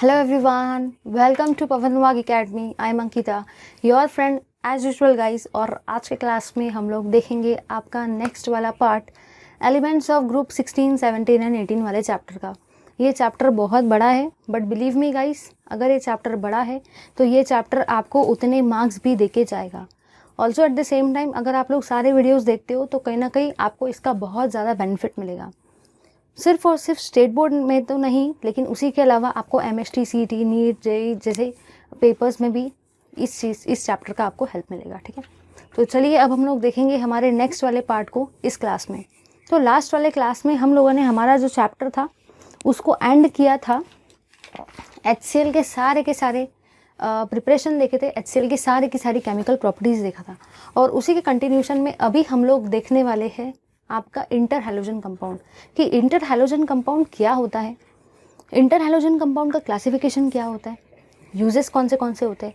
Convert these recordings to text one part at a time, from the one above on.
Hello everyone, welcome to पवन वाग Academy. I am Ankita, your friend as usual guys. और आज के class में हम लोग देखेंगे आपका नेक्स्ट वाला part elements of group 16, 17 and 18 वाले चैप्टर का। ये चैप्टर बहुत बड़ा है, बट बिलीव मी गाइस, अगर ये चैप्टर बड़ा है तो ये चैप्टर आपको उतने मार्क्स भी देके जाएगा। Also at the same time अगर आप लोग सारे वीडियोज़ देखते हो तो कहीं ना कहीं आपको इसका बहुत ज़्यादा बेनिफिट मिलेगा। सिर्फ और सिर्फ स्टेट बोर्ड में तो नहीं, लेकिन उसी के अलावा आपको MST, CET, नीट, जेई जैसे पेपर्स में भी इस चैप्टर का आपको हेल्प मिलेगा। ठीक है, तो चलिए अब हम लोग देखेंगे हमारे नेक्स्ट वाले पार्ट को इस क्लास में। तो लास्ट वाले क्लास में हम लोगों ने हमारा जो चैप्टर था उसको एंड किया था HCl के सारे प्रिपरेशन देखे थे, HCl की सारी केमिकल प्रॉपर्टीज़ देखा था। और उसी के कंटिन्यूशन में अभी हम लोग देखने वाले हैं आपका इंटर हैलोजन कंपाउंड, कि इंटर हैलोजन कंपाउंड क्या होता है, इंटर हैलोजन कंपाउंड का क्लासिफिकेशन क्या होता है, यूजेस कौन से होते हैं,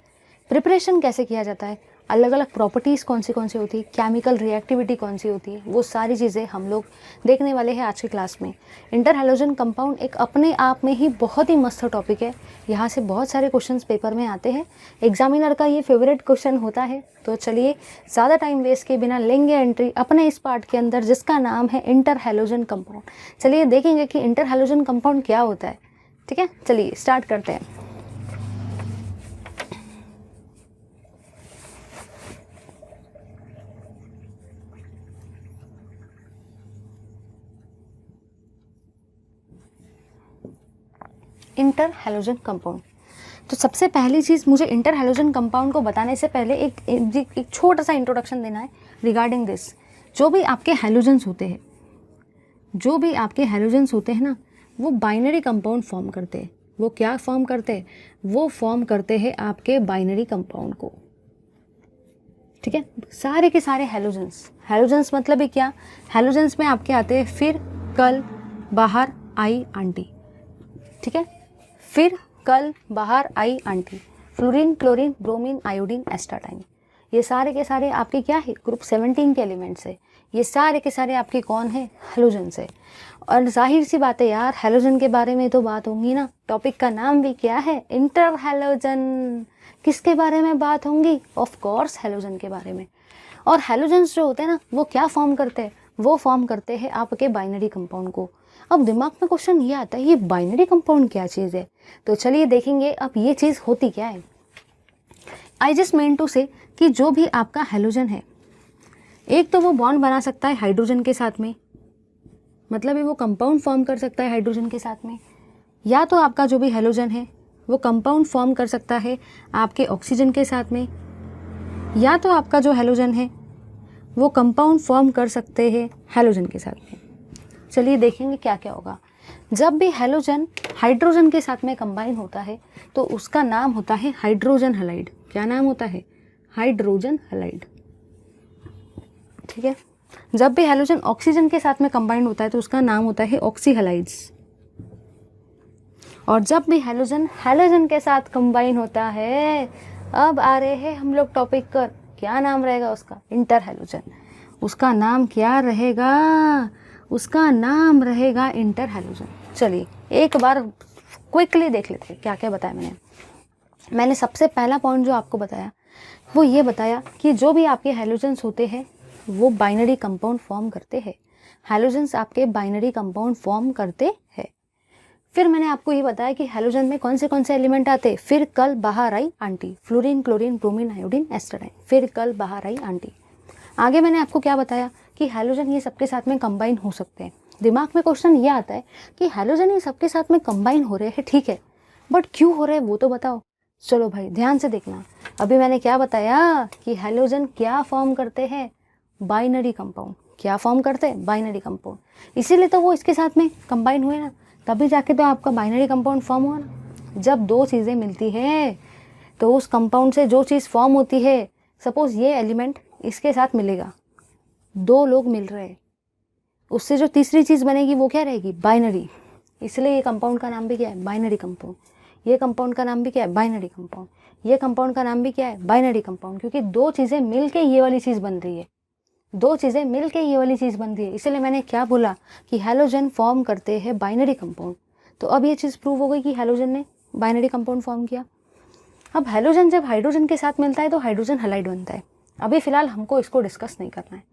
प्रिपरेशन कैसे किया जाता है, अलग अलग प्रॉपर्टीज़ कौन सी होती है, केमिकल रिएक्टिविटी कौन सी होती है, वो सारी चीज़ें हम लोग देखने वाले हैं आज की क्लास में। इंटर हैलोजन कंपाउंड एक अपने आप में ही बहुत ही मस्त टॉपिक है। यहाँ से बहुत सारे क्वेश्चंस पेपर में आते हैं, एग्जामिनर का ये फेवरेट क्वेश्चन होता है। तो चलिए ज़्यादा टाइम वेस्ट के बिना लेंगे एंट्री अपने इस पार्ट के अंदर जिसका नाम है इंटर हैलोजन कंपाउंड। चलिए देखेंगे कि इंटर हैलोजन कंपाउंड क्या होता है। ठीक है, चलिए स्टार्ट करते हैं। इंटर हैलोजन कंपाउंड, तो सबसे पहली चीज़ मुझे इंटर हैलोजन कंपाउंड को बताने से पहले एक छोटा सा इंट्रोडक्शन देना है रिगार्डिंग दिस। जो भी आपके हैलोजन्स होते हैं ना, वो बाइनरी कंपाउंड फॉर्म करते हैं। वो क्या फॉर्म करते हैं? वो फॉर्म करते हैं आपके बाइनरी कंपाउंड को। ठीक है, सारे के सारे हैलोजन्स मतलब ही क्या, हैलोजन्स में आपके आते हैं फिर, कल, बाहर, आई, आंटी। ठीक है, फिर, कल, बाहर, आई, आंटी, fluorine, chlorine, bromine, iodine, astatine. ये सारे के सारे आपके क्या है, ग्रुप 17 के एलिमेंट्स है। ये सारे के सारे आपके कौन है, हैलोजन्स है। और जाहिर सी बात है यार, हैलोजन के बारे में तो बात होंगी ना, टॉपिक का नाम भी क्या है, इंटर हैलोजन। किसके बारे में बात होंगी? ऑफ कोर्स हैलोजन के बारे में। और हैलोजन्स जो होते हैं ना, वो क्या फॉर्म करते हैं? वो फॉर्म करते हैं आपके बाइनरी कंपाउंड को। अब दिमाग में क्वेश्चन ये आता है, ये बाइनरी कंपाउंड क्या चीज़ है? तो चलिए देखेंगे अब ये चीज़ होती क्या है। आई जस्ट मीन टू से कि जो भी आपका हैलोजन है, एक तो वो बॉन्ड बना सकता है हाइड्रोजन के साथ में, मतलब ये वो कंपाउंड फॉर्म कर सकता है हाइड्रोजन के साथ में, या तो आपका जो भी हैलोजन है वो कंपाउंड फॉर्म कर सकता है आपके ऑक्सीजन के साथ में, या तो आपका जो हैलोजन है वो कंपाउंड फॉर्म कर सकते हैं हैलोजन के साथ में। चलिए देखेंगे क्या क्या होगा। जब भी हैलोजन हाइड्रोजन के साथ में कंबाइन होता है तो उसका नाम होता है हाइड्रोजन हैलाइड। क्या नाम होता है? Hydrogen halide. ठीक है, जब भी हैलोजन ऑक्सीजन के साथ में कंबाइन होता है तो उसका नाम होता है ऑक्सी हैलाइड्स। और जब भी हैलोजन के साथ कंबाइन होता है, अब आ रहे हैं हम लोग टॉपिक पर, क्या नाम रहेगा उसका? Inter halogen. उसका नाम क्या रहेगा? उसका नाम रहेगा इंटर हैलोजन। चलिए एक बार क्विकली देख लेते हैं क्या क्या बताया मैंने सबसे पहला पॉइंट जो आपको बताया वो ये बताया कि जो भी आपके हैलोजन्स होते हैं वो बाइनरी कंपाउंड फॉर्म करते हैं। हैलोजन्स आपके बाइनरी कंपाउंड फॉर्म करते हैं। फिर मैंने आपको ये बताया कि हैलोजन में कौन से एलिमेंट आते हैं, फिर, कल, बाहर, आई, आंटी, fluorine, chlorine, bromine, iodine, astatine, फिर, कल, बाहर, आई, आंटी। आगे मैंने आपको क्या बताया कि हैलोजन ये सबके साथ में कंबाइन हो सकते हैं। दिमाग में क्वेश्चन ये आता है कि हैलोजन ये सबके साथ में कंबाइन हो रहे हैं, ठीक है, बट क्यों हो रहे हैं वो तो बताओ। चलो भाई ध्यान से देखना, अभी मैंने क्या बताया कि हैलोजन क्या फॉर्म करते हैं? Binary compound. क्या फॉर्म करते हैं? Binary compound. इसीलिए तो वो इसके साथ में कंबाइन हुए ना, तभी जाके तो आपका बाइनरी कंपाउंड फॉर्म हुआ ना। जब दो चीज़ें मिलती है तो उस कंपाउंड से जो चीज़ फॉर्म होती है, सपोज ये एलिमेंट इसके साथ मिलेगा, दो लोग मिल रहे हैं, उससे जो तीसरी चीज़ बनेगी वो क्या रहेगी? बाइनरी। इसलिए ये कंपाउंड का नाम भी क्या है? Binary compound. ये कंपाउंड का नाम भी क्या है? Binary compound. ये कंपाउंड का नाम भी क्या है? Binary compound. क्योंकि दो चीज़ें मिल के ये वाली चीज़ बन रही है, दो चीज़ें मिल के ये वाली चीज़ बन रही है। इसलिए मैंने क्या बोला कि हैलोजन फॉर्म करते हैं बाइनरी कंपाउंड। तो अब ये चीज़ प्रूव हो गई कि हैलोजन ने बाइनरी कंपाउंड फॉर्म किया। अब हैलोजन जब हाइड्रोजन के साथ मिलता है तो हाइड्रोजन हैलाइड बनता है। अभी फ़िलहाल हमको इसको डिस्कस नहीं करना है।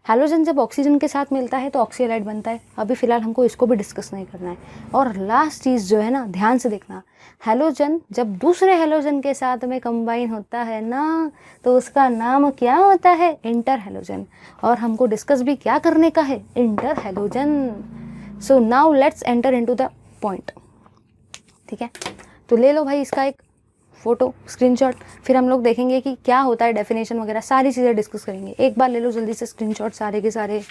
हैलोजन जब ऑक्सीजन के साथ मिलता है तो ऑक्सीलाइड बनता है। अभी फ़िलहाल हमको इसको भी डिस्कस नहीं करना है। और लास्ट चीज़ जो है ना, ध्यान से देखना, हैलोजन जब दूसरे हैलोजन के साथ में कंबाइन होता है ना तो उसका नाम क्या होता है? Inter halogen. और हमको डिस्कस भी क्या करने का है? Inter halogen. So now let's enter into the point. ठीक है, तो ले लो भाई इसका एक फ़ोटो स्क्रीनशॉट, फिर हम लोग देखेंगे कि क्या होता है, डेफिनेशन वगैरह सारी चीज़ें डिस्कस करेंगे। एक बार ले लो जल्दी से स्क्रीनशॉट सारे के सारे।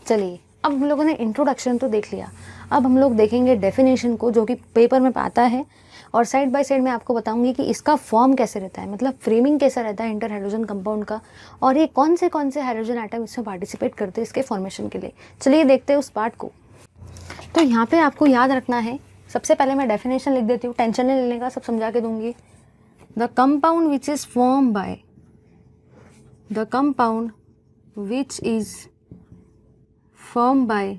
चलिए, अब हम लोगों ने इंट्रोडक्शन तो देख लिया, अब हम लोग देखेंगे डेफिनेशन को, जो कि पेपर में आता है, और साइड बाय साइड मैं आपको बताऊंगी कि इसका फॉर्म कैसे रहता है, मतलब फ्रेमिंग कैसा रहता है इंटर हाइड्रोजन कंपाउंड का, और ये कौन से हाइड्रोजन आइटम इसमें पार्टिसिपेट करते हैं इसके फॉर्मेशन के लिए। चलिए देखते हैं उस पार्ट को। तो यहाँ पे आपको याद रखना है, सबसे पहले मैं डेफिनेशन लिख देती हूँ, टेंशन नहीं लेने का, सब समझा के दूंगी। The compound which is form by the compound which is form by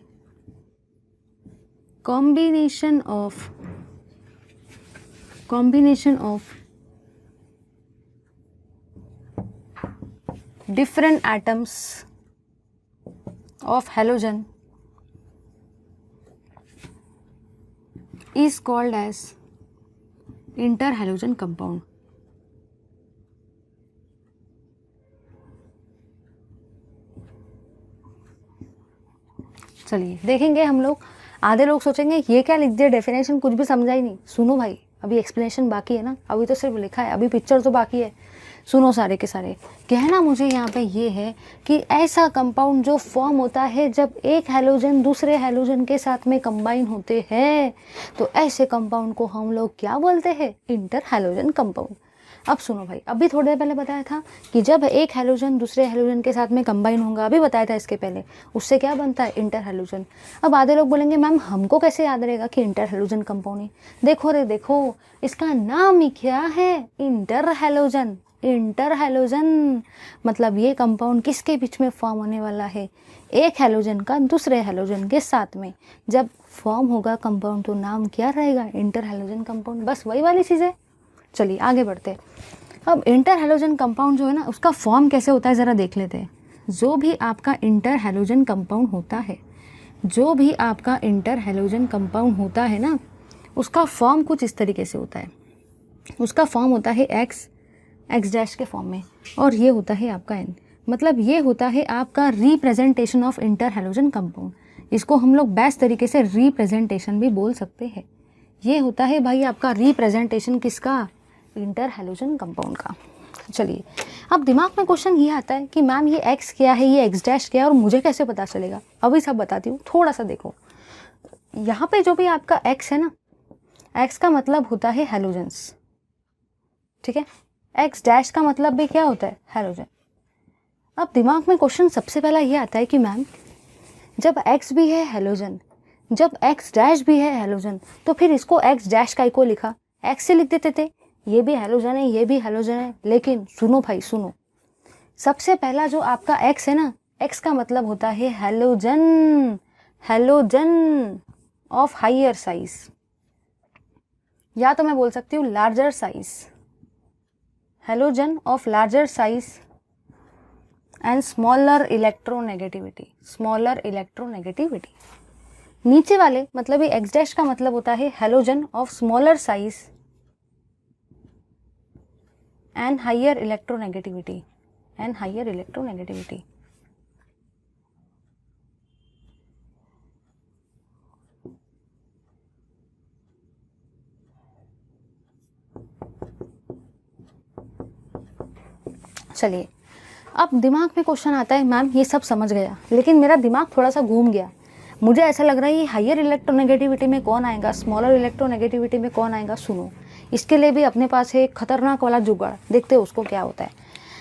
combination of different atoms of halogen is called as interhalogen compound. चलिए देखेंगे हम लोग। आधे लोग सोचेंगे ये क्या लिख दिया डेफिनेशन, कुछ भी समझा ही नहीं। सुनो भाई, अभी एक्सप्लेनेशन बाकी है ना, अभी तो सिर्फ लिखा है, अभी पिक्चर तो बाकी है। सुनो सारे के सारे। कहना मुझे यहाँ पे ये है कि ऐसा कंपाउंड जो फॉर्म होता है जब एक हैलोजन दूसरे हैलोजन के साथ में कंबाइन होते हैं, तो ऐसे कंपाउंड को हम लोग क्या बोलते हैं? Inter halogen compound. अब सुनो भाई, अभी थोड़ी देर पहले बताया था कि जब एक हैलोजन दूसरे हैलोजन के साथ में कंबाइन होगा, अभी बताया था इसके पहले, उससे क्या बनता है? Inter halogen. अब आधे लोग बोलेंगे मैम हमको कैसे याद रहेगा कि इंटर हैलोजन कंपाउंड है? देखो रे देखो, इसका नाम ही क्या है? Inter halogen. इंटर हैलोजन मतलब ये कंपाउंड किसके बीच में फॉर्म होने वाला है? एक हैलोजन का दूसरे हैलोजन के साथ में जब फॉर्म होगा कंपाउंड, तो नाम क्या रहेगा? Inter halogen compound. बस वही वाली चीज़ है। चलिए आगे बढ़ते हैं। अब इंटर हैलोजन कंपाउंड जो है ना, उसका फॉर्म कैसे होता है ज़रा देख लेते हैं। जो भी आपका इंटर हैलोजन कंपाउंड होता है, जो भी आपका इंटर हैलोजन कंपाउंड होता है ना, उसका फॉर्म कुछ इस तरीके से होता है। उसका फॉर्म होता है एक्स डैश के फॉर्म में, और ये होता है आपका एन। मतलब ये होता है आपका representation of inter halogen compound. इसको हम लोग बेस्ट तरीके से रिप्रेजेंटेशन भी बोल सकते हैं। ये होता है भाई आपका रिप्रेजेंटेशन किसका? इंटर हैलोजन कंपाउंड का। चलिए, अब दिमाग में क्वेश्चन ये आता है कि मैम ये एक्स क्या है, ये एक्स डैश क्या है, और मुझे कैसे पता चलेगा? अभी सब बताती हूँ, थोड़ा सा देखो। यहाँ पे जो भी आपका एक्स है ना, एक्स का मतलब होता है हैलोजेंस। ठीक है, एक्स डैश का मतलब भी क्या होता है? हैलोजन। अब दिमाग में क्वेश्चन सबसे पहला ये आता है कि मैम जब एक्स भी है हैलोजन, जब एक्स डैश भी है हैलोजन, तो फिर इसको एक्स डैश का को लिखा, एक्स से लिख देते थे, ये भी हैलोजन है, ये भी हैलोजन है। लेकिन सुनो भाई सुनो, सबसे पहला जो आपका एक्स है ना, एक्स का मतलब होता है halogen. Halogen of higher size, या तो मैं बोल सकती हूँ larger size. Halogen of larger size and smaller electronegativity. Smaller electronegativity. नीचे वाले मतलब ये एक्स डैश का मतलब होता है halogen of smaller size and higher electronegativity. And higher electronegativity. चलिए, अब दिमाग में क्वेश्चन आता है मैम ये सब समझ गया, लेकिन मेरा दिमाग थोड़ा सा घूम गया। मुझे ऐसा लग रहा है ये हायर इलेक्ट्रोनेगेटिविटी में कौन आएगा, स्मॉलर इलेक्ट्रोनेगेटिविटी में कौन आएगा। सुनो, इसके लिए भी अपने पास है एक खतरनाक वाला जुगाड़, देखते हैं उसको क्या होता है।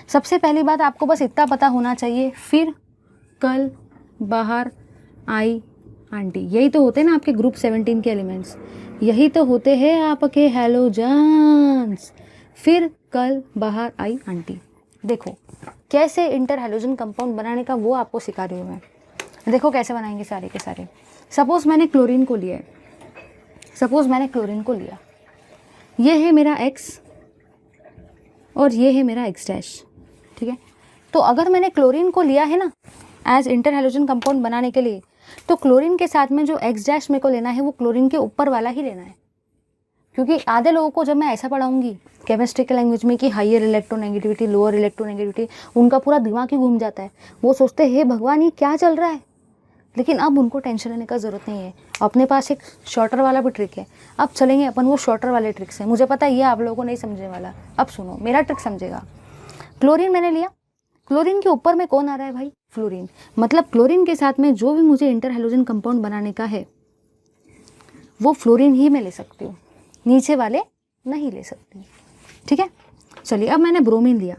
सबसे पहली बात आपको बस इतना पता होना चाहिए, फिर कल बाहर आई आंटी, यही तो होते हैं ना आपके ग्रुप 17 के एलिमेंट्स, यही तो होते हैं आपके हैलोजन्स। फिर कल बाहर आई आंटी। देखो कैसे इंटर हैलोजन कंपाउंड बनाने का वो आपको सिखा रही हूँ मैं। देखो कैसे बनाएंगे सारे के सारे। सपोज़ मैंने क्लोरीन को लिया है, सपोज़ मैंने क्लोरीन को लिया, ये है मेरा X और ये है मेरा X डैश, ठीक है। तो अगर मैंने क्लोरीन को लिया है ना एज इंटर हैलोजन कंपाउंड बनाने के लिए, तो क्लोरीन के साथ में जो X डैश मेरे को लेना है वो क्लोरीन के ऊपर वाला ही लेना है। क्योंकि आधे लोगों को जब मैं ऐसा पढ़ाऊंगी केमिस्ट्री के लैंग्वेज में कि हाइयर इलेक्ट्रोनेगेटिविटी, लोअर इलेक्ट्रोनेगेटिविटी, उनका पूरा दिमाग ही घूम जाता है। वो सोचते हैं हे भगवान ये क्या चल रहा है। लेकिन अब उनको टेंशन लेने का ज़रूरत नहीं है, अपने पास एक शॉर्टर वाला भी ट्रिक है। अब चलेंगे अपन वो शॉर्टर वाले ट्रिक से। मुझे पता है ये आप लोगों को नहीं समझने वाला, अब सुनो मेरा ट्रिक समझेगा। क्लोरीन मैंने लिया, क्लोरीन के ऊपर में कौन आ रहा है भाई, फ्लोरीन। मतलब क्लोरीन के साथ में जो भी मुझे इंटर हैलोजन कंपाउंड बनाने का है वो फ्लोरीन ही मैं ले सकती हूँ, नीचे वाले नहीं ले सकती, ठीक है। चलिए अब मैंने ब्रोमीन लिया,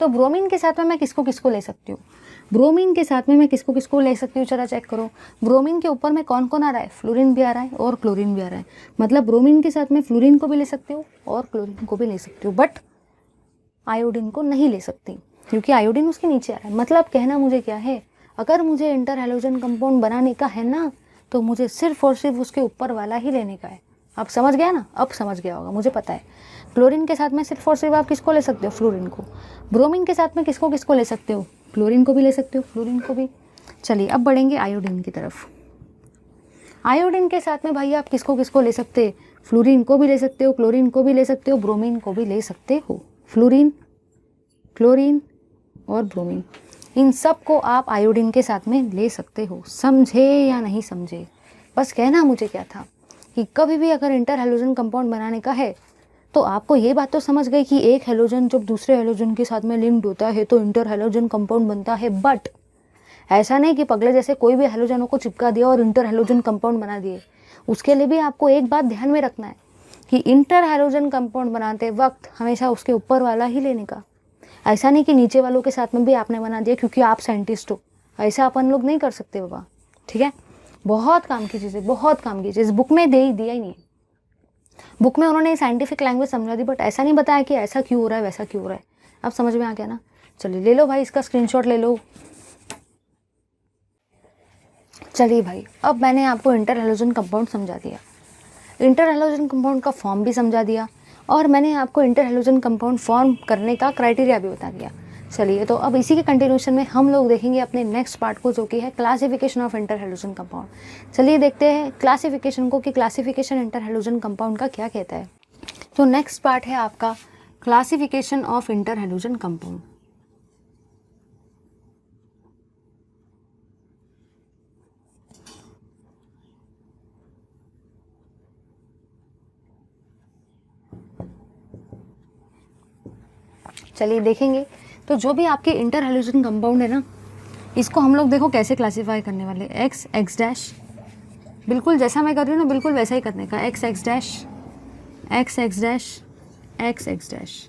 तो ब्रोमीन के साथ में मैं किसको किसको ले सकती हूँ, ब्रोमीन के साथ में मैं किसको किसको ले सकती हूँ, चला चेक करो। ब्रोमीन के ऊपर में कौन कौन आ रहा है, फ्लोरीन भी आ रहा है और क्लोरीन भी आ रहा है। मतलब ब्रोमीन के साथ में फ्लोरीन को भी ले सकती हूँ और क्लोरीन को भी ले सकती हूँ, बट आयोडीन को नहीं ले सकती क्योंकि आयोडीन उसके नीचे आ रहा है। मतलब कहना मुझे क्या है, अगर मुझे इंटर हैलोजन कंपाउंड बनाने का है ना तो मुझे सिर्फ और सिर्फ उसके ऊपर वाला ही लेने का है। अब समझ गया ना, अब समझ गया होगा मुझे पता है। क्लोरीन के साथ में सिर्फ और सिर्फ आप किसको ले सकते हो, फ्लोरीन को। ब्रोमीन के साथ में किसको किसको ले सकते हो, क्लोरीन को भी ले सकते हो, फ्लोरीन को भी। चलिए अब बढ़ेंगे आयोडीन की तरफ। आयोडीन के साथ में भाई आप किसको किसको ले सकते हैं, फ्लोरीन को भी ले सकते हो, क्लोरीन को भी ले सकते हो, ब्रोमीन को भी ले सकते हो। फ्लोरीन, क्लोरीन और ब्रोमीन, इन सब को आप आयोडीन के साथ में ले सकते हो। समझे या नहीं समझे, बस कहना मुझे क्या था कि कभी भी अगर इंटर हैलोजन कंपाउंड बनाने का है तो आपको ये बात तो समझ गई कि एक हैलोजन जब दूसरे हैलोजन के साथ में लिंक्ड होता है तो इंटर हैलोजन कंपाउंड बनता है। बट ऐसा नहीं कि पगले जैसे कोई भी हैलोजनों को चिपका दिया और इंटर हैलोजन कंपाउंड बना दिए। उसके लिए भी आपको एक बात ध्यान में रखना है कि इंटर हैलोजन कंपाउंड बनाते वक्त हमेशा उसके ऊपर वाला ही लेने का। ऐसा नहीं कि नीचे वालों के साथ में भी आपने बना दिया क्योंकि आप साइंटिस्ट हो, ऐसा अपन लोग नहीं कर सकते बाबा, ठीक है। बहुत काम की चीज़ है, बहुत काम की चीज़, बुक में दे ही दिया ही नहीं। बुक में उन्होंने साइंटिफिक लैंग्वेज समझा दी बट ऐसा नहीं बताया कि ऐसा क्यों हो रहा है वैसा क्यों हो रहा है। अब समझ में आ गया ना। चलिए ले लो भाई, इसका स्क्रीनशॉट ले लो। चलिए भाई अब मैंने आपको इंटर हैलोजन कंपाउंड समझा दिया, इंटर हैलोजन कंपाउंड का फॉर्म भी समझा दिया और मैंने आपको इंटर हैलोजन कंपाउंड फॉर्म करने का क्राइटेरिया भी बता दिया। चलिए तो अब इसी के कंटिन्यूशन में हम लोग देखेंगे अपने नेक्स्ट पार्ट को जो कि है classification of inter halogen compound. चलिए देखते हैं क्लासिफिकेशन को कि क्लासिफिकेशन इंटर हैलोजन कंपाउंड का क्या कहता है। तो नेक्स्ट पार्ट है आपका classification of inter halogen compound. चलिए देखेंगे तो जो भी आपके इंटर हैलोजन कंपाउंड है ना, इसको हम लोग देखो कैसे क्लासीफाई करने वाले। एक्स एक्स डैश, बिल्कुल जैसा मैं कर रही हूँ ना बिल्कुल वैसा ही करने का। X X dash, X X dash, X X dash,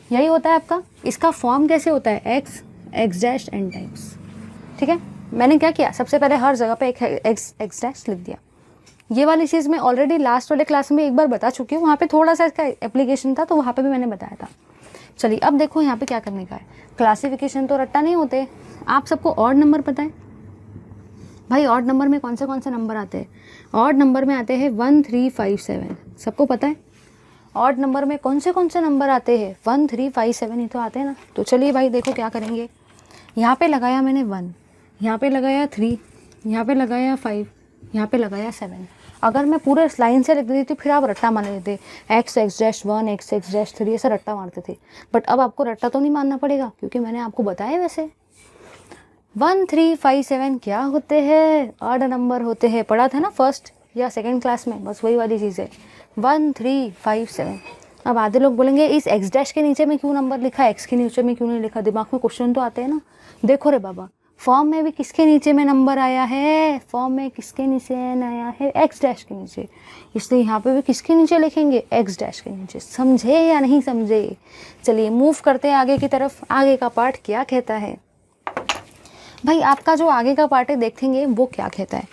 यही होता है आपका। इसका फॉर्म कैसे होता है, X X dash n times, ठीक है। मैंने क्या किया, सबसे पहले हर जगह पे एक एक्स एक्स डैश लिख दिया। ये वाली चीज़ मैं ऑलरेडी लास्ट वाले क्लास में एक बार बता चुकी हूँ, वहाँ पे थोड़ा सा इसका एप्लीकेशन था तो वहाँ पे भी मैंने बताया था। चलिए अब देखो यहाँ पे क्या करने का है। क्लासिफिकेशन तो रट्टा नहीं होते। आप सबको ऑड नंबर पता है भाई, ऑड नंबर में कौन से नंबर आते हैं, ऑड नंबर में आते हैं 1 3 5 7, सबको पता है। ऑड नंबर में कौन से नंबर आते हैं, 1 3 5 7 ही तो आते हैं ना। तो चलिए भाई देखो क्या करेंगे। यहाँ पे लगाया मैंने 1, यहाँ पे लगाया 3, यहाँ पे लगाया 5, यहाँ पे लगाया 7। अगर मैं पूरे लाइन से लिख देती थी फिर आप रट्टा मान लेते, x X dash 1, x X dash 3, ऐसा रट्टा मारते थे। बट अब आपको रट्टा तो नहीं मानना पड़ेगा क्योंकि मैंने आपको बताया वैसे 1 3 5 7 क्या होते हैं, ऑड नंबर होते हैं। पढ़ा था ना फर्स्ट या सेकेंड क्लास में, बस वही वाली चीज़ है 1 3 5 7। अब आधे लोग बोलेंगे इस एक्स डैश के नीचे में क्यों नंबर लिखा, एक्स के नीचे में क्यों नहीं लिखा। दिमाग में क्वेश्चन तो आते हैं ना। देखो रे बाबा, फॉर्म में भी किसके नीचे में नंबर आया है, फॉर्म में किसके नीचे आया है, एक्स डैश के नीचे, इसलिए यहाँ पे भी किसके नीचे लिखेंगे, एक्स डैश के नीचे। समझे या नहीं समझे। चलिए मूव करते हैं आगे की तरफ। आगे का पार्ट क्या कहता है भाई, आपका जो आगे का पार्ट है देखेंगे वो क्या कहता है।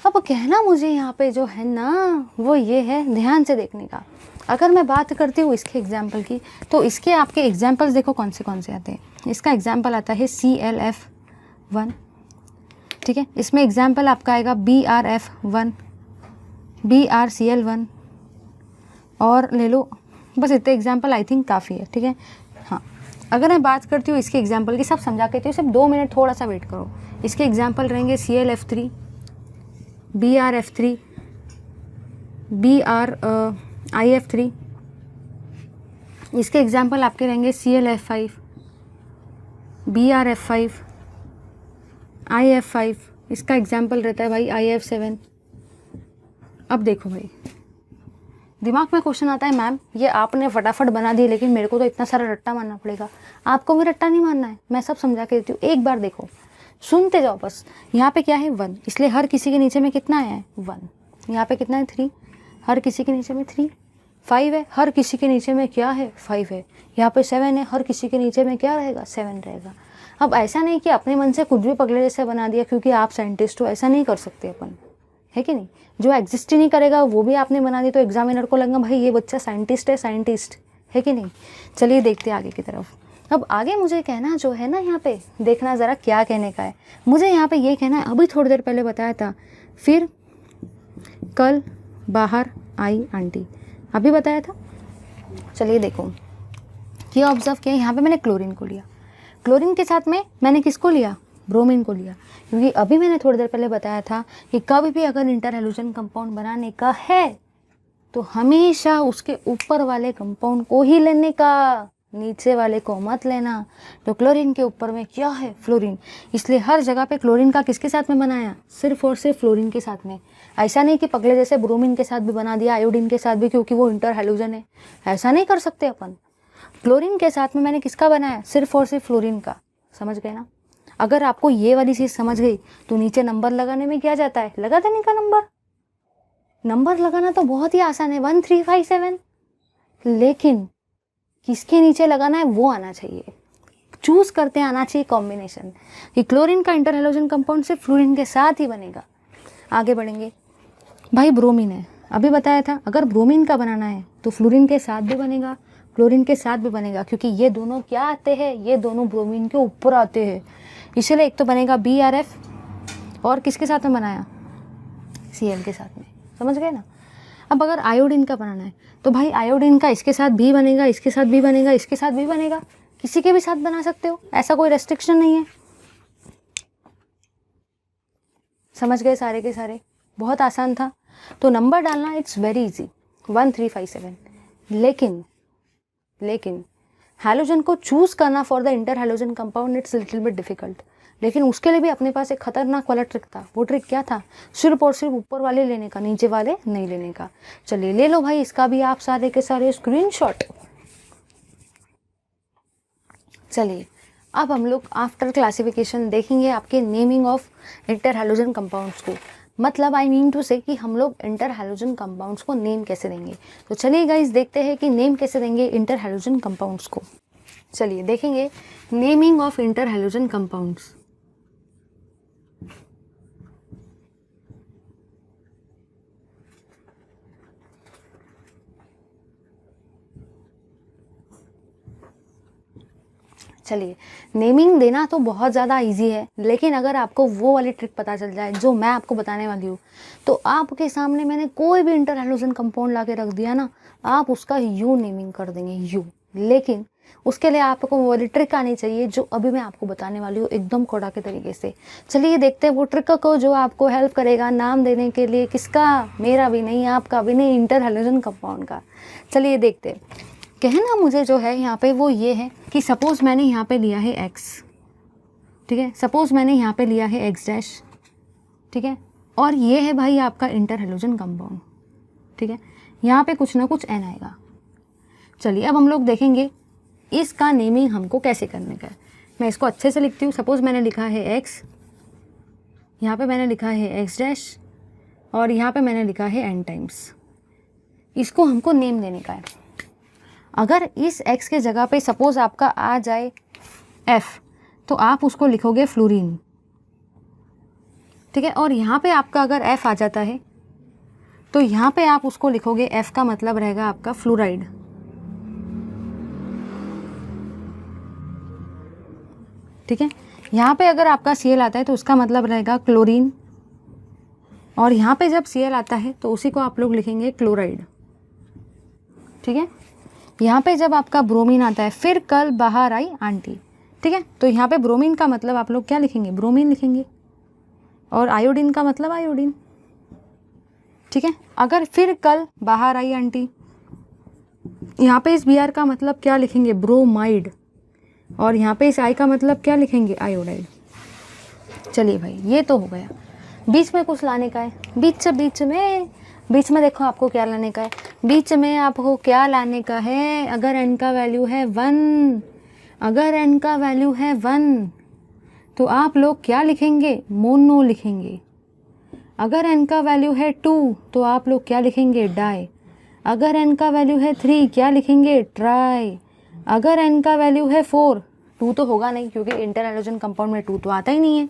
अब कहना मुझे यहाँ पे जो है ना वो ये है, ध्यान से देखने का। अगर मैं बात करती हूँ इसके एग्जाम्पल की तो इसके आपके एग्जाम्पल्स देखो कौन से आते हैं। इसका एग्जाम्पल आता है ClF1, ठीक है। इसमें एग्जाम्पल आपका आएगा BrF1, BrCl1 और ले लो, बस इतने एग्जाम्पल आई थिंक काफ़ी है, ठीक है। हाँ, अगर मैं बात करती हूँ इसके एग्जाम्पल की, सब समझा के, तो सिर्फ 2 मिनट थोड़ा सा वेट करो। इसके एग्जाम्पल रहेंगे ClF3, BrF3, BrIF3। इसके एग्जाम्पल आपके रहेंगे ClF5, BrF5, IF5। इसका एग्जाम्पल रहता है भाई IF7। अब देखो भाई, दिमाग में क्वेश्चन आता है, मैम ये आपने फटाफट बना दिए, लेकिन मेरे को तो इतना सारा रट्टा मारना पड़ेगा। आपको भी रट्टा नहीं मारना है, मैं सब समझा के देती हूँ, एक बार देखो, सुनते जाओ बस। यहाँ पे क्या है 1, इसलिए हर किसी के नीचे में कितना है 1। यहाँ पे कितना है 3, हर किसी के नीचे में 3। 5 है, हर किसी के नीचे में क्या है 5 है। यहाँ पे 7 है, हर किसी के नीचे में क्या रहेगा 7 रहेगा। अब ऐसा नहीं कि अपने मन से कुछ भी पगले जैसे बना दिया क्योंकि आप साइंटिस्ट हो, ऐसा नहीं कर सकते अपन, है कि नहीं। जो एग्जिस्ट ही नहीं करेगा वो भी आपने बना दी तो एग्जामिनर को लगेगा भाई ये बच्चा साइंटिस्ट है कि नहीं। चलिए देखते हैं आगे की तरफ। अब आगे मुझे कहना जो है ना, यहाँ पे देखना ज़रा क्या कहने का है मुझे। यहाँ पे ये कहना है, अभी थोड़ी देर पहले बताया था, फिर कल बाहर आई आंटी, अभी बताया था। चलिए देखो, ये ऑब्जर्व किया, यहाँ पे मैंने क्लोरीन को लिया, क्लोरीन के साथ में मैंने किसको लिया, ब्रोमीन को लिया, क्योंकि अभी मैंने थोड़ी देर पहले बताया था कि कभी भी अगर इंटर हैलोजन कंपाउंड बनाने का है तो हमेशा उसके ऊपर वाले कंपाउंड को ही लेने का, नीचे वाले को मत लेना। तो क्लोरीन के ऊपर में क्या है, फ्लोरीन, इसलिए हर जगह पे क्लोरीन का किसके साथ में बनाया, सिर्फ और सिर्फ फ्लोरीन के साथ में। ऐसा नहीं कि पगले जैसे ब्रोमीन के साथ भी बना दिया, आयोडीन के साथ भी, क्योंकि वो इंटर हैलोजन है, ऐसा नहीं कर सकते अपन। क्लोरीन के साथ में मैंने किसका बनाया, सिर्फ और सिर्फ फ्लोरीन का, समझ गए ना। अगर आपको ये वाली चीज़ समझ गई तो नीचे नंबर लगाने में क्या जाता है, लगा देने का नंबर लगाना तो बहुत ही आसान है, 1 3 5 7, लेकिन किसके नीचे लगाना है वो आना चाहिए, चूज करते आना चाहिए कॉम्बिनेशन कि क्लोरीन का इंटर हैलोजन कंपाउंड सिर्फ फ्लोरीन के साथ ही बनेगा। आगे बढ़ेंगे भाई, ब्रोमीन है, अभी बताया था अगर ब्रोमीन का बनाना है तो फ्लोरीन के साथ भी बनेगा, क्लोरीन के साथ भी बनेगा, क्योंकि ये दोनों क्या आते हैं, ये दोनों ब्रोमीन के ऊपर आते हैं। इसलिए एक तो बनेगा BrF और किसके साथ में बनाया, Cl के साथ में, समझ गए ना। अब अगर आयोडीन का बनाना है तो भाई आयोडीन का इसके साथ भी बनेगा, इसके साथ भी बनेगा, इसके साथ भी बनेगा, किसी के भी साथ बना सकते हो, ऐसा कोई रेस्ट्रिक्शन नहीं है। समझ गए सारे के सारे, बहुत आसान था। तो नंबर डालना इट्स वेरी इजी, 1 3 5 7। लेकिन हैलोजन को चूज करना for the inter halogen compound it's little bit difficult. लेकिन उसके लिए भी अपने पास एक खतरनाक वाला ट्रिक था। वो ट्रिक क्या था, सिर्फ और सिर्फ ऊपर वाले लेने का, नीचे वाले नहीं लेने का। चलिए ले लो भाई, इसका भी आप सारे के सारे स्क्रीनशॉट। चलिए अब हम लोग आफ्टर क्लासिफिकेशन देखेंगे आपके naming of inter halogen compounds को। मतलब आई मीन टू से कि हम लोग इंटर हैलोजन कंपाउंड्स को नेम कैसे देंगे। तो चलिए गाइस देखते हैं कि नेम कैसे देंगे इंटर हैलोजन कंपाउंड्स को। चलिए देखेंगे naming of inter halogen compounds. चलिए नेमिंग देना तो बहुत ज़्यादा इजी है, लेकिन अगर आपको वो वाली ट्रिक पता चल जाए जो मैं आपको बताने वाली हूँ, तो आपके सामने मैंने कोई भी इंटर हैलोजन कंपाउंड ला के रख दिया ना, आप उसका यू नेमिंग कर देंगे, यू। लेकिन उसके लिए आपको वो वाली ट्रिक आनी चाहिए जो अभी मैं आपको बताने वाली हूँ, एकदम कोड़ा के तरीके से। चलिए देखते हैं वो ट्रिक को जो आपको हेल्प करेगा नाम देने के लिए। किसका, मेरा भी नहीं, आपका भी नहीं, इंटर हैलोजन कंपाउंड का। चलिए देखते हैं। कहना मुझे जो है यहाँ पे वो ये है कि सपोज़ मैंने यहाँ पे लिया है X, ठीक है, सपोज़ मैंने यहाँ पे लिया है X', ठीक है, और ये है भाई आपका इंटर हैलोजन कंपाउंड, ठीक है, यहाँ पे कुछ ना कुछ N आएगा। चलिए अब हम लोग देखेंगे इसका नेमिंग हमको कैसे करने का है। मैं इसको अच्छे से लिखती हूँ। सपोज़ मैंने लिखा है X, यहाँ पे मैंने लिखा है X' और यहाँ पे मैंने लिखा है N टाइम्स। इसको हमको नेम देने का है। अगर इस X के जगह पे सपोज़ आपका आ जाए F, तो आप उसको लिखोगे फ्लोरीन, ठीक है, और यहाँ पे आपका अगर F आ जाता है तो यहाँ पे आप उसको लिखोगे, F का मतलब रहेगा आपका फ्लोराइड, ठीक है। यहाँ पे अगर आपका Cl आता है तो उसका मतलब रहेगा क्लोरीन, और यहाँ पे जब Cl आता है तो उसी को आप लोग लिखेंगे क्लोराइड। ठीक है, यहाँ पे जब आपका ब्रोमीन आता है, फिर कल बाहर आई आंटी। ठीक है, तो यहाँ पे ब्रोमीन का मतलब आप लोग क्या लिखेंगे, ब्रोमीन लिखेंगे, और आयोडीन का मतलब आयोडीन। ठीक है, अगर फिर कल बाहर आई आंटी, यहाँ पे इस Br का मतलब क्या लिखेंगे, ब्रोमाइड, और यहाँ पे इस I का मतलब क्या लिखेंगे, आयोडाइड। चलिए भाई, ये तो हो गया। बीच में कुछ लाने का है, बीच में देखो आपको क्या लाने का है, बीच में आपको क्या लाने का है। अगर n का वैल्यू है 1, अगर n का वैल्यू है 1 तो आप लोग क्या लिखेंगे, मोनो लिखेंगे। अगर n का वैल्यू है 2 तो आप लोग क्या लिखेंगे, डाई। अगर n का वैल्यू है 3 क्या लिखेंगे, ट्राई। अगर n का वैल्यू है 4, 2 तो होगा नहीं क्योंकि इंटर हैलोजन कंपाउंड में 2 तो आता ही नहीं है,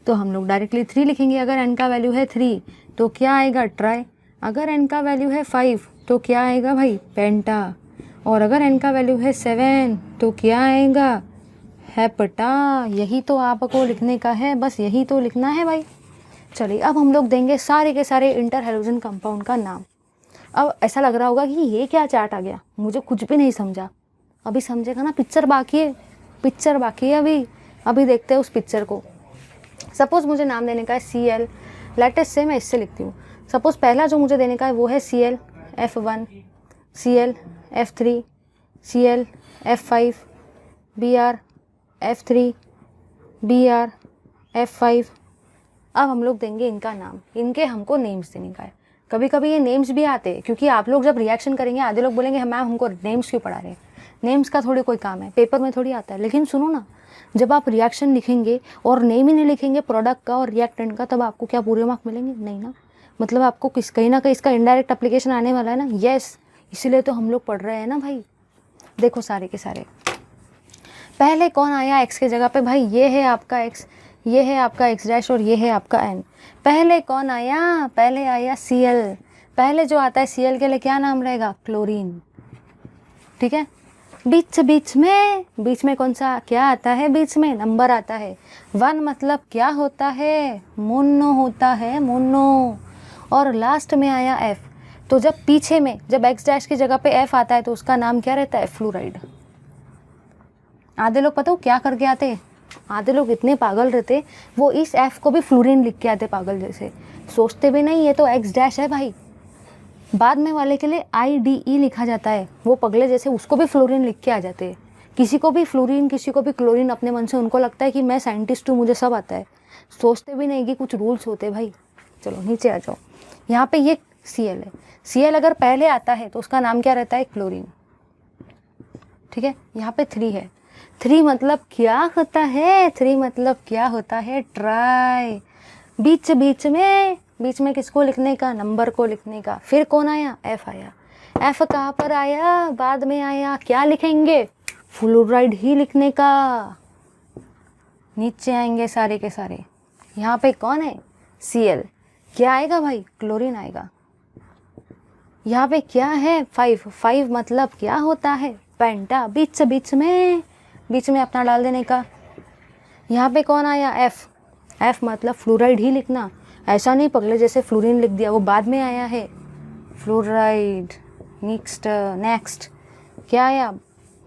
तो हम लोग डायरेक्टली 3 लिखेंगे। अगर n का वैल्यू है 3 तो क्या आएगा, ट्राई। अगर n का वैल्यू है 5 तो क्या आएगा भाई, पेंटा। और अगर n का वैल्यू है 7 तो क्या आएगा, हेप्टा। यही तो आपको लिखने का है, बस यही तो लिखना है भाई। चलिए, अब हम लोग देंगे सारे के सारे इंटर हैलोजन कंपाउंड का नाम। अब ऐसा लग रहा होगा कि ये क्या चार्ट आ गया, मुझे कुछ भी नहीं समझा। अभी समझेगा ना, पिक्चर बाकी है, पिक्चर बाकी है अभी देखते हैं उस पिक्चर को। सपोज़ मुझे नाम देने का है Cl, लेटेस्ट से मैं इससे लिखती हूँ। सपोज़ पहला जो मुझे देने का है वो है Cl F1, Cl F3, Cl F5, Br F3, Br F5। अब हम लोग देंगे इनका नाम, इनके हमको नेम्स देने का है। कभी कभी ये नेम्स भी आते हैं, क्योंकि आप लोग जब रिएक्शन करेंगे आधे लोग बोलेंगे मैम हमको नेम्स क्यों पढ़ा रहे हैं। नेम्स का थोड़ी कोई काम है, पेपर में थोड़ी आता है। लेकिन सुनो ना, जब आप रिएक्शन लिखेंगे और नेम ही नहीं लिखेंगे प्रोडक्ट का और रिएक्टेंट का, तब आपको क्या पूरे मार्क मिलेंगे, नहीं ना। मतलब आपको कहीं ना कहीं इसका इनडायरेक्ट एप्लीकेशन आने वाला है ना। यस, इसीलिए तो हम लोग पढ़ रहे हैं ना भाई। देखो सारे के सारे, पहले कौन आया एक्स के जगह पे, भाई ये है आपका एक्स, ये है आपका एक्स डैश और ये है आपका एन। पहले कौन आया, पहले आया Cl। पहले जो आता है Cl के लिए क्या नाम रहेगा, क्लोरीन। ठीक है, बीच में कौन सा क्या आता है, बीच में नंबर आता है। 1 मतलब क्या होता है, मोनो होता है, मोनो। और लास्ट में आया F, तो जब पीछे में जब एक्स डैश की जगह पे F आता है तो उसका नाम क्या रहता है, फ्लोराइड। आधे लोग पता हो क्या करके आते, आधे लोग इतने पागल रहते, वो इस F को भी फ्लोरीन लिख के आते पागल जैसे, सोचते भी नहीं ये तो एक्स डैश है भाई। बाद में वाले के लिए IDE लिखा जाता है, वो पगले जैसे उसको भी फ्लोरीन लिख के आ जाते हैं। किसी को भी फ्लोरीन, किसी को भी क्लोरीन, अपने मन से उनको लगता है कि मैं साइंटिस्ट हूँ, मुझे सब आता है। सोचते भी नहीं कि कुछ रूल्स होते भाई। चलो नीचे आ जाओ, यहाँ पे ये Cl है। Cl अगर पहले आता है तो उसका नाम क्या रहता है, क्लोरीन। ठीक है, यहाँ पे 3 है। 3 मतलब क्या होता है, 3 मतलब क्या होता है, ट्राई। बीच में किसको लिखने का, नंबर को लिखने का। फिर कौन आया, F आया। F कहाँ पर आया, बाद में आया, क्या लिखेंगे, फ्लोराइड ही लिखने का। नीचे आएंगे सारे के सारे, यहाँ पे कौन है, Cl, क्या आएगा भाई, क्लोरीन आएगा। यहाँ पे क्या है, 5 मतलब क्या होता है, पेंटा। बीच में अपना डाल देने का। यहाँ पे कौन आया, F मतलब फ्लोराइड ही लिखना। ऐसा नहीं पगले जैसे फ्लोरीन लिख दिया, वो बाद में आया है, फ्लोराइड। नेक्स्ट क्या आया,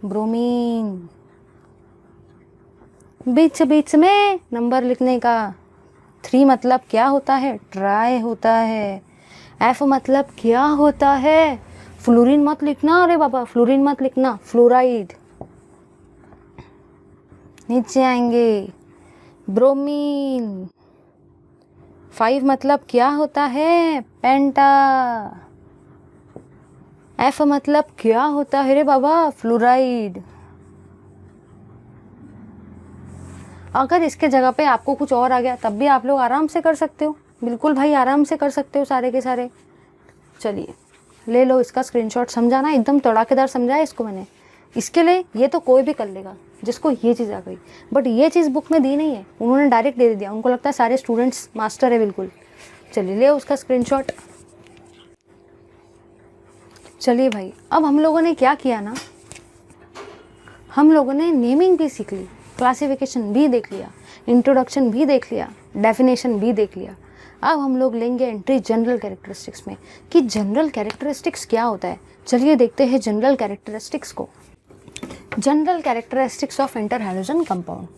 ब्रोमीन। बीच में नंबर लिखने का। 3 मतलब क्या होता है, ट्राई होता है। F मतलब क्या होता है, फ्लोरीन मत लिखना, अरे बाबा फ्लोरीन मत लिखना, फ्लोराइड। नीचे आएंगे, ब्रोमीन। 5 मतलब क्या होता है, पेंटा। F मतलब क्या होता है रे बाबा, फ्लोराइड। अगर इसके जगह पे आपको कुछ और आ गया तब भी आप लोग आराम से कर सकते हो, बिल्कुल भाई आराम से कर सकते हो सारे के सारे। चलिए ले लो इसका स्क्रीनशॉट, समझाना एकदम तड़ाकेदार समझाया इसको मैंने। इसके लिए ये तो कोई भी कर लेगा जिसको ये चीज़ आ गई, बट ये चीज़ बुक में दी नहीं है, उन्होंने डायरेक्ट दे दिया। उनको लगता है सारे स्टूडेंट्स मास्टर है बिल्कुल। चलिए ले उसका स्क्रीनशॉट। चलिए भाई, अब हम लोगों ने क्या किया ना, हम लोगों ने नेमिंग भी सीख ली। क्लासिफिकेशन भी देख लिया, इंट्रोडक्शन भी देख लिया, डेफिनेशन भी देख लिया। अब हम लोग लेंगे एंट्री जनरल कैरेक्टरिस्टिक्स में कि जनरल कैरेक्टरिस्टिक्स क्या होता है। चलिए देखते हैं जनरल कैरेक्टरिस्टिक्स को। General characteristics of inter halogen compound.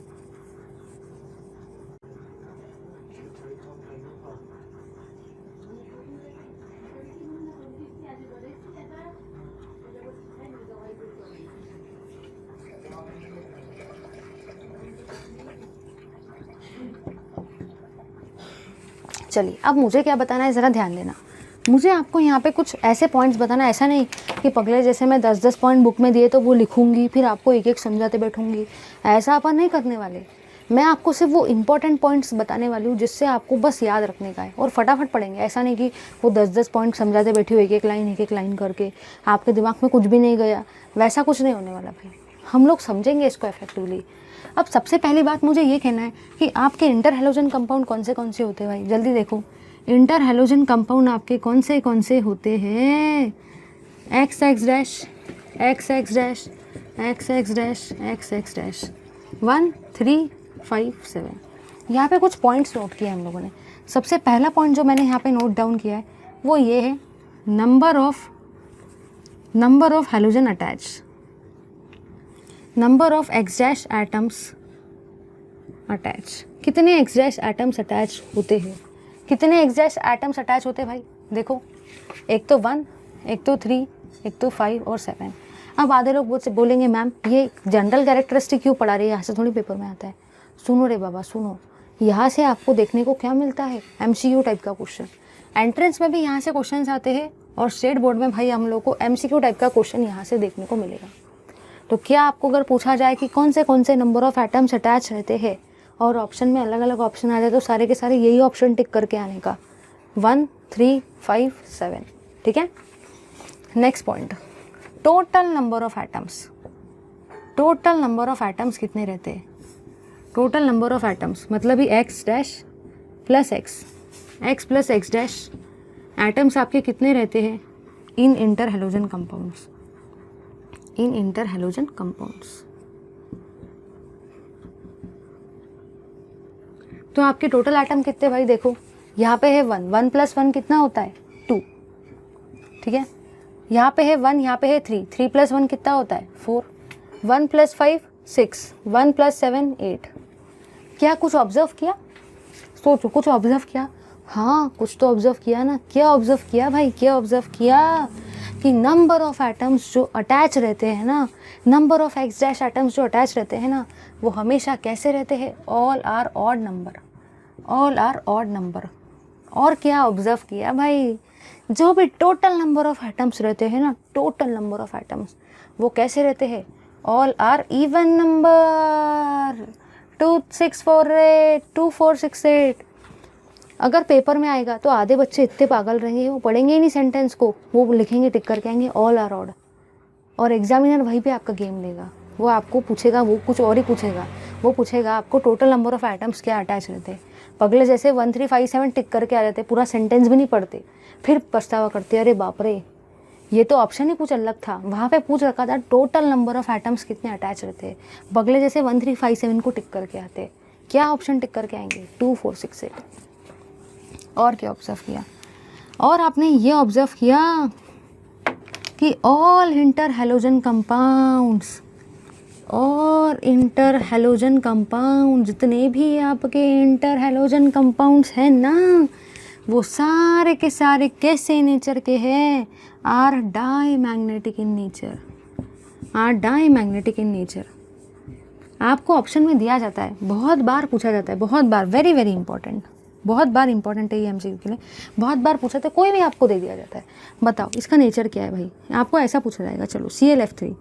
चलिए अब मुझे क्या बताना है, ज़रा ध्यान देना। मुझे आपको यहाँ पे कुछ ऐसे पॉइंट्स बताना, ऐसा नहीं कि पगले जैसे मैं 10-10 पॉइंट बुक में दिए तो वो लिखूंगी फिर आपको एक एक समझाते बैठूंगी, ऐसा अपन नहीं करने वाले। मैं आपको सिर्फ वो इंपॉर्टेंट पॉइंट्स बताने वाली हूँ जिससे आपको बस याद रखने का है और फटाफट पढ़ेंगे। ऐसा नहीं कि वो 10-10 पॉइंट समझाते बैठी हो एक एक लाइन करके, आपके दिमाग में कुछ भी नहीं गया, वैसा कुछ नहीं होने वाला भाई। हम लोग समझेंगे इसको इफेक्टिवली। अब सबसे पहली बात मुझे ये कहना है कि आपके इंटर हैलोजन कंपाउंड कौन से होते हैं भाई, जल्दी देखो। इंटर हैलोजन कंपाउंड आपके कौन से होते हैं? X X dash X X dash X X dash X X dash 1 3 5 7। यहाँ पे कुछ पॉइंट्स नोट किए हम लोगों ने। सबसे पहला पॉइंट जो मैंने यहाँ पे नोट डाउन किया है वो ये है, number of halogen attach, number of X dash atoms attach. कितने एक्स डैश एटम्स अटैच होते हैं? कितने एक्स डैश एटम्स अटैच होते हैं भाई? देखो, एक तो 1, एक तो 3, एक तो 5 और 7। अब आधे लोग बोलेंगे मैम ये जनरल कैरेक्टरिस्टिक क्यों पढ़ा रही है, यहाँ से थोड़ी पेपर में आता है। सुनो रे बाबा सुनो, यहाँ से आपको देखने को क्या मिलता है? MCQ टाइप का क्वेश्चन। एंट्रेंस में भी यहाँ से क्वेश्चन आते हैं और स्टेट बोर्ड में भाई हम लोग को MCQ टाइप का क्वेश्चन यहाँ से देखने को मिलेगा। तो क्या आपको अगर पूछा जाए कि कौन से नंबर ऑफ एटम्स अटैच रहते हैं और ऑप्शन में अलग अलग ऑप्शन आ जाए तो सारे के सारे यही ऑप्शन टिक करके आने का, 1 3 5 7। ठीक है, next point, total number of atoms. Total number of atoms कितने रहते हैं? टोटल नंबर ऑफ एटम्स मतलब ही X dash plus X plus X dash atoms आपके कितने रहते हैं in inter halogen compounds? In inter halogen compounds तो आपके टोटल एटम कितने भाई? देखो यहाँ पे है 1 प्लस 1 कितना होता है? 2। ठीक है, यहाँ पे है 1, यहाँ पे है 3 प्लस 1 कितना होता है? 4। 1 प्लस 5 6, 1 प्लस 7 8। क्या कुछ ऑब्जर्व किया? सोचो, कुछ ऑब्जर्व किया? हाँ कुछ तो ऑब्जर्व किया ना। क्या ऑब्जर्व किया भाई? क्या ऑब्जर्व किया कि नंबर ऑफ एटम्स जो अटैच रहते हैं ना, number of X dash atoms जो अटैच रहते हैं ना, वो हमेशा कैसे रहते हैं? All are odd number, all are odd number. और क्या ऑब्जर्व किया भाई? जो भी टोटल नंबर ऑफ एटम्स रहते हैं ना, टोटल नंबर ऑफ एटम्स वो कैसे रहते हैं? All are even number. 2 6 4 8 2 4 6 8। अगर पेपर में आएगा तो आधे बच्चे इतने पागल रहेंगे वो पढ़ेंगे ही नहीं सेंटेंस को, वो लिखेंगे टिक करके आएंगे ऑल आर ऑड, और एग्जामिनर वहीं पे आपका गेम लेगा। वो आपको पूछेगा, वो कुछ और ही पूछेगा। वो पूछेगा आपको टोटल नंबर ऑफ एटम्स क्या अटैच रहते हैं। पगले जैसे 1 3 5 7 टिक करके आ जाते, पूरा सेंटेंस भी नहीं पढ़ते, फिर पछतावा करते अरे बाप रे ये तो ऑप्शन ही कुछ अलग था, वहाँ पे पूछ रखा था टोटल नंबर ऑफ एटम्स कितने अटैच रहते हैं। बगले जैसे 1 3 5 7 को टिक करके आते, क्या ऑप्शन टिक करके आएंगे? 2 4 6 8। और क्या ऑब्जर्व किया? और आपने ये ऑब्जर्व किया कि ऑल इंटर हैलोजन कंपाउंड्स, और इंटर हैलोजन कंपाउंड जितने भी आपके इंटर हैलोजन कंपाउंड्स हैं ना, वो सारे के सारे कैसे नेचर के हैं? Are diamagnetic in nature, are diamagnetic in nature. आपको ऑप्शन में दिया जाता है, बहुत बार पूछा जाता है, बहुत बार, वेरी वेरी इंपॉर्टेंट, बहुत बार इंपॉर्टेंट है ये MCQ के लिए, बहुत बार पूछा था, कोई भी आपको दे दिया जाता है। बताओ इसका नेचर क्या है भाई? आपको ऐसा पूछा जाएगा, चलो ClF3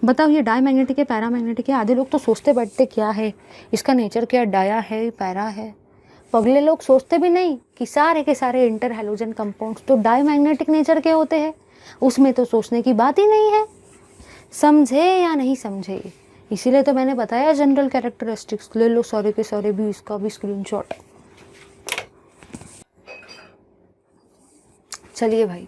बताओ ये डाई मैग्नेटिक है पैरा मैग्नेटिक है? आधे लोग तो सोचते बैठते क्या है इसका नेचर, क्या डाया है पैरा है। पगले लोग सोचते भी नहीं कि सारे के सारे इंटर हैलोजन कंपाउंड्स तो डाई मैग्नेटिक नेचर के होते हैं, उसमें तो सोचने की बात ही नहीं है। समझे या नहीं समझे? इसीलिए तो मैंने बताया जनरल कैरेक्टरिस्टिक्स। ले लो सारे के सारे भी, इसका भी स्क्रीनशॉट। चलिए भाई,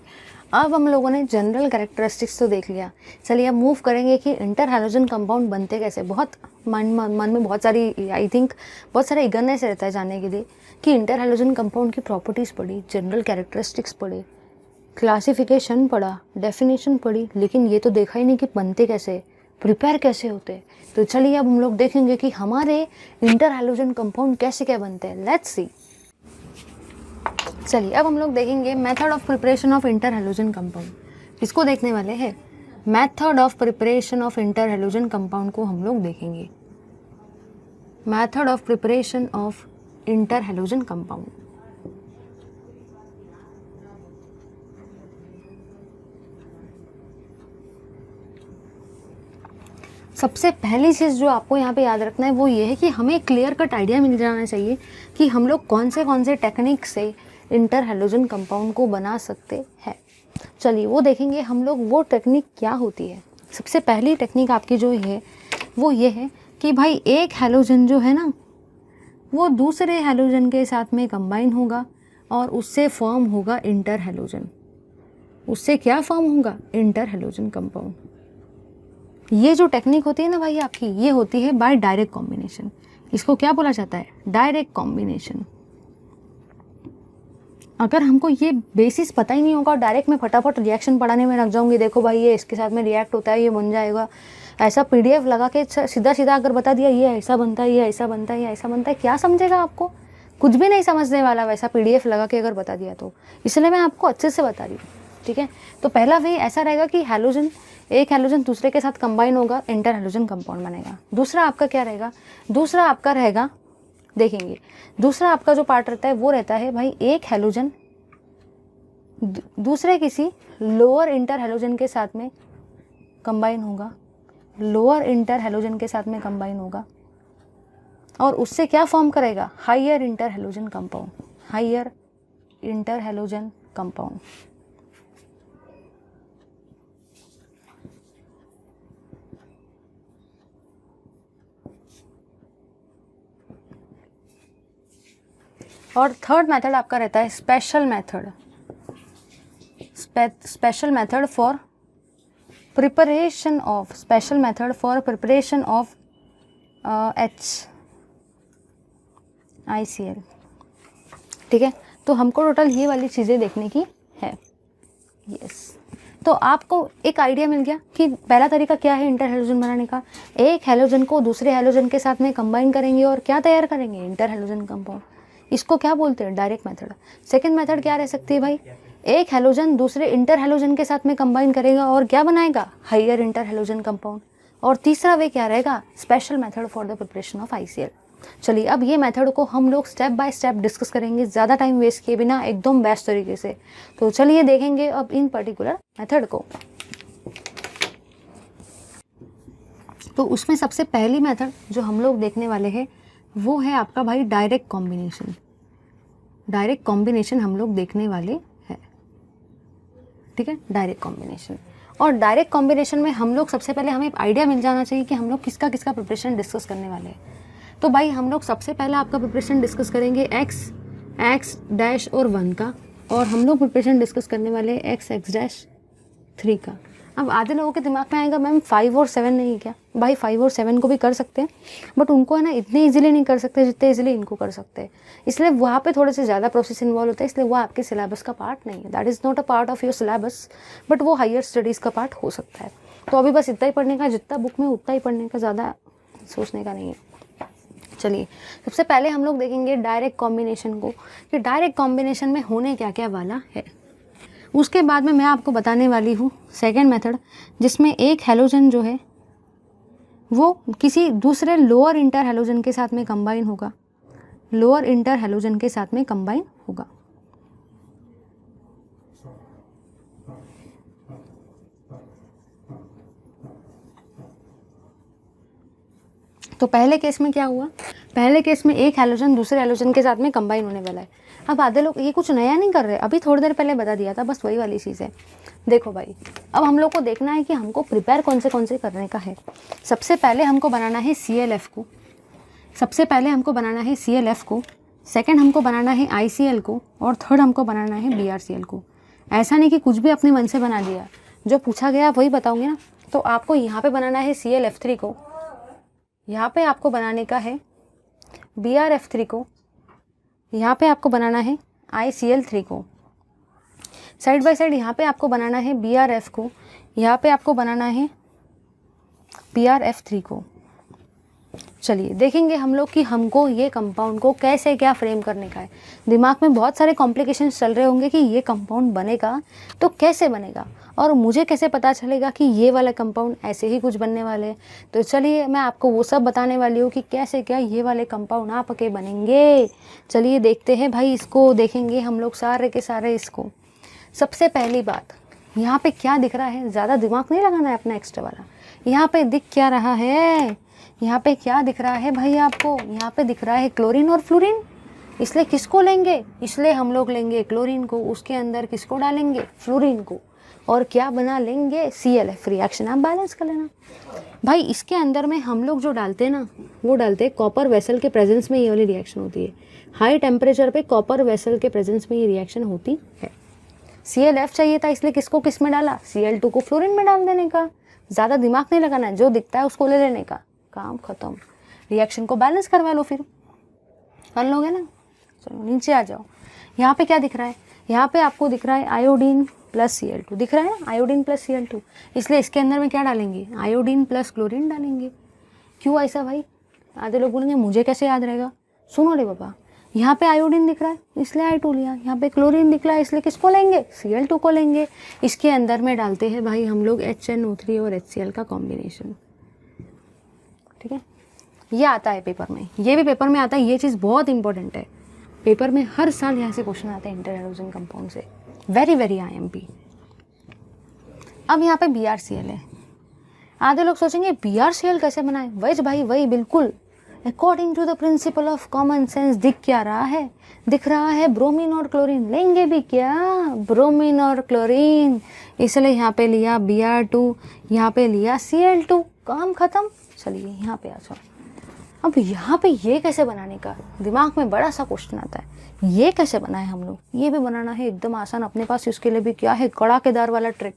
अब हम लोगों ने जनरल कैरेक्टरिस्टिक्स तो देख लिया, चलिए अब मूव करेंगे कि इंटर हैलोजन कंपाउंड बनते कैसे। बहुत मन में बहुत सारी आई थिंक बहुत सारा इगरनेस रहता है जानने के लिए कि इंटर हैलोजन कंपाउंड की प्रॉपर्टीज़ पढ़ी, जनरल कैरेक्टरिस्टिक्स पढ़ी, क्लासिफिकेशन पढ़ा, डेफिनेशन पढ़ी, लेकिन ये तो देखा ही नहीं कि बनते कैसे, प्रिपेयर कैसे होते। तो चलिए अब हम लोग देखेंगे कि हमारे इंटर हैलोजन कंपाउंड कैसे क्या बनते हैं। Let's see. चलिए अब हम लोग देखेंगे method of preparation of inter halogen compound. इसको देखने वाले हैं, method of preparation of inter halogen compound को हम लोग देखेंगे। Method of preparation of inter halogen compound. सबसे पहली चीज़ जो आपको यहाँ पे याद रखना है वो ये है कि हमें क्लियर कट आइडिया मिल जाना चाहिए कि हम लोग कौन से टेक्निक से इंटर हैलोजन कंपाउंड को बना सकते हैं। चलिए वो देखेंगे हम लोग, वो टेक्निक क्या होती है। सबसे पहली टेक्निक आपकी जो है वो ये है कि भाई एक हैलोजन जो है ना वो दूसरे हैलोजन के साथ में कंबाइन होगा और उससे फॉर्म होगा इंटर हैलोजन। उससे क्या फॉर्म होगा? Inter halogen compound. ये जो टेक्निक होती है ना भाई आपकी, ये होती है बाय डायरेक्ट कॉम्बिनेशन। इसको क्या बोला जाता है? Direct combination. अगर हमको ये बेसिस पता ही नहीं होगा, डायरेक्ट मैं फटाफट रिएक्शन पढ़ाने में लग जाऊंगी, देखो भाई ये इसके साथ में रिएक्ट होता है, ये बन जाएगा, ऐसा पीडीएफ लगा के सीधा सीधा अगर बता दिया ये ऐसा बनता है, ये ऐसा बनता है, ये ऐसा बनता है, क्या समझेगा आपको? कुछ भी नहीं समझने वाला वैसा पीडीएफ लगा के अगर बता दिया तो। इसलिए मैं आपको अच्छे से बता रही हूँ, ठीक है। तो पहला वे ऐसा रहेगा कि हैलोजन, एक हैलोजन दूसरे के साथ कंबाइन होगा, इंटर हैलोजन कंपाउंड बनेगा। दूसरा आपका क्या रहेगा? दूसरा आपका रहेगा, देखेंगे दूसरा आपका जो पार्ट रहता है वो रहता है भाई एक हैलोजन दूसरे किसी लोअर इंटर हैलोजन के साथ में कंबाइन होगा, लोअर इंटर हैलोजन के साथ में कंबाइन होगा और उससे क्या फॉर्म करेगा? Higher interhalogen compound, higher interhalogen compound. और थर्ड मेथड आपका रहता है special method, special method for preparation of, special method for preparation of HICl, ठीक है। तो हमको टोटल ये वाली चीज़ें देखने की है। यस, तो आपको एक आइडिया मिल गया कि पहला तरीका क्या है इंटर हैलोजन बनाने का। एक हैलोजन को दूसरे हैलोजन के साथ में कंबाइन करेंगे और क्या तैयार करेंगे? Inter halogen compound. इसको क्या बोलते हैं? Direct method. सेकंड मेथड क्या रह सकती है भाई? एक हैलोजन दूसरे इंटर हैलोजन के साथ में कंबाइन करेगा और क्या बनाएगा? Higher interhalogen compound. और तीसरा वे क्या रहेगा? Special method for the preparation of ICl। चलिए अब ये मेथड को हम लोग स्टेप बाय स्टेप डिस्कस करेंगे, ज़्यादा टाइम वेस्ट किए बिना एकदम बेस्ट तरीके से। तो चलिए देखेंगे अब इन पर्टिकुलर मेथड को। तो उसमें सबसे पहली मेथड जो हम लोग देखने वाले हैं वो है आपका भाई डायरेक्ट कॉम्बिनेशन। डायरेक्ट कॉम्बिनेशन हम लोग देखने वाले हैं, ठीक है, डायरेक्ट कॉम्बिनेशन। और डायरेक्ट कॉम्बिनेशन में हम लोग सबसे पहले हमें आइडिया मिल जाना चाहिए कि हम लोग किसका किसका प्रिपरेशन डिस्कस करने वाले हैं। तो भाई हम लोग सबसे पहले आपका प्रिपरेशन डिस्कस करेंगे x डैश और 1 का, और हम लोग प्रिपरेशन डिस्कस करने वाले हैं x डैश 3 का। अब आधे लोगों के दिमाग में आएगा मैम 5 और 7 नहीं क्या? भाई 5 और 7 को भी कर सकते हैं, बट उनको है ना इतने इजीली नहीं कर सकते जितने इजीली इनको कर सकते हैं। इसलिए वहाँ पे थोड़े से ज़्यादा प्रोसेस इन्वॉल्व होता है, इसलिए वो आपके सिलेबस का पार्ट नहीं है। That is not a part of your syllabus, but वो हायर स्टडीज़ का पार्ट हो सकता है। तो अभी बस इतना ही पढ़ने का, जितना बुक में उतना ही पढ़ने का, ज़्यादा सोचने का नहीं है। चलिए सबसे पहले हम लोग देखेंगे डायरेक्ट कॉम्बिनेशन को, कि डायरेक्ट कॉम्बिनेशन में होने क्या क्या वाला है। उसके बाद में मैं आपको बताने वाली हूँ सेकेंड मेथड, जिसमें एक हैलोजन जो है वो किसी दूसरे लोअर इंटर हैलोजन के साथ में कंबाइन होगा, लोअर इंटर हैलोजन के साथ में कंबाइन होगा। तो पहले केस में क्या हुआ? पहले केस में एक हैलोजन दूसरे हैलोजन के साथ में कंबाइन होने वाला है। अब आधे लोग ये कुछ नया नहीं कर रहे, अभी थोड़ी देर पहले बता दिया था, बस वही वाली चीज़ है। देखो भाई, अब हम लोग को देखना है कि हमको प्रिपेयर कौन से करने का है। सबसे पहले हमको बनाना है CLF को, सबसे पहले हमको बनाना है CLF को, सेकंड हमको बनाना है ICL को, और थर्ड हमको बनाना है BRCL को। ऐसा नहीं कि कुछ भी अपने मन से बना दिया, जो पूछा गया वही बताऊंगी ना। तो आपको यहाँ पे बनाना है ClF3 को, यहाँ पे आपको बनाने का है BrF3 को, यहाँ पे आपको बनाना है ICl3 को, साइड बाय साइड यहाँ पे आपको बनाना है BrF को, यहाँ पे आपको बनाना है BrF3 को। चलिए देखेंगे हम लोग कि हमको ये कंपाउंड को कैसे क्या फ्रेम करने का है। दिमाग में बहुत सारे कॉम्प्लिकेशंस चल रहे होंगे कि ये कंपाउंड बनेगा तो कैसे बनेगा, और मुझे कैसे पता चलेगा कि ये वाला कंपाउंड ऐसे ही कुछ बनने वाले हैं। तो चलिए मैं आपको वो सब बताने वाली हूँ कि कैसे क्या ये वाले कंपाउंड आपके बनेंगे। चलिए देखते हैं भाई, इसको देखेंगे हम लोग सारे के सारे इसको। सबसे पहली बात, यहाँ पे क्या दिख रहा है, ज़्यादा दिमाग नहीं लगाना है अपना एक्स्ट्रा वाला। यहाँ पे दिख क्या रहा है, यहाँ पे क्या दिख रहा है भाई आपको, यहाँ पे दिख रहा है क्लोरीन और फ्लोरीन। इसलिए किसको लेंगे, इसलिए हम लोग लेंगे क्लोरीन को, उसके अंदर किसको डालेंगे, फ्लोरीन को, और क्या बना लेंगे ClF। रिएक्शन आप बैलेंस कर लेना भाई। इसके अंदर में हम लोग जो डालते हैं ना, वो डालते हैं कॉपर वेसल के प्रेजेंस में ये वाली रिएक्शन होती है। हाई टेम्परेचर पे कॉपर वेसल के प्रेजेंस में ये रिएक्शन होती है। ClF चाहिए था, इसलिए किसको किस में डाला, Cl2 को फ्लोरीन में डाल देने का। ज़्यादा दिमाग नहीं लगाना है, जो दिखता है उसको ले लेने का, काम खत्म। रिएक्शन को बैलेंस करवा लो, फिर कर लोगे ना। चलो नीचे आ जाओ। यहाँ पे क्या दिख रहा है, यहाँ पे आपको दिख रहा है आयोडीन प्लस Cl2 दिख रहा है ना, आयोडीन प्लस Cl2। इसलिए इसके अंदर में क्या डालेंगे, आयोडीन प्लस क्लोरीन डालेंगे। क्यों ऐसा भाई, आधे लोग बोलेंगे मुझे कैसे याद रहेगा। सुनो रे बाबा, यहाँ पे आयोडीन दिख रहा है इसलिए I2 लिया, यहाँ पे क्लोरीन दिख रहा है इसलिए किसको लेंगे, Cl2 को लेंगे। इसके अंदर में डालते हैं भाई हम लोग HNO3 और HCl का कॉम्बिनेशन। ठीक है, ये आता है पेपर में, ये भी पेपर में आता है। ये चीज़ बहुत इंपॉर्टेंट है, पेपर में हर साल यहाँ से क्वेश्चन आते हैं इंटर हाइड्रोजन कंपाउंड से, वेरी वेरी IMP। अब यहाँ पे BrCl है। आधे लोग सोचेंगे BrCl कैसे बनाए, वही भाई वही बिल्कुल according to the principle of common sense. दिख क्या रहा है, दिख रहा है ब्रोमीन और क्लोरीन, लेंगे भी क्या, ब्रोमीन और क्लोरीन। इसलिए यहाँ पे लिया Br2, यहाँ पे लिया Cl2, काम खत्म। चलिए यहाँ पे आ जाओ। अब यहाँ पे ये कैसे बनाने का, दिमाग में बड़ा सा क्वेश्चन आता है, ये कैसे बनाए हम लोग। ये भी बनाना है एकदम आसान, अपने पास इसके लिए भी क्या है, कड़ाकेदार वाला ट्रिक।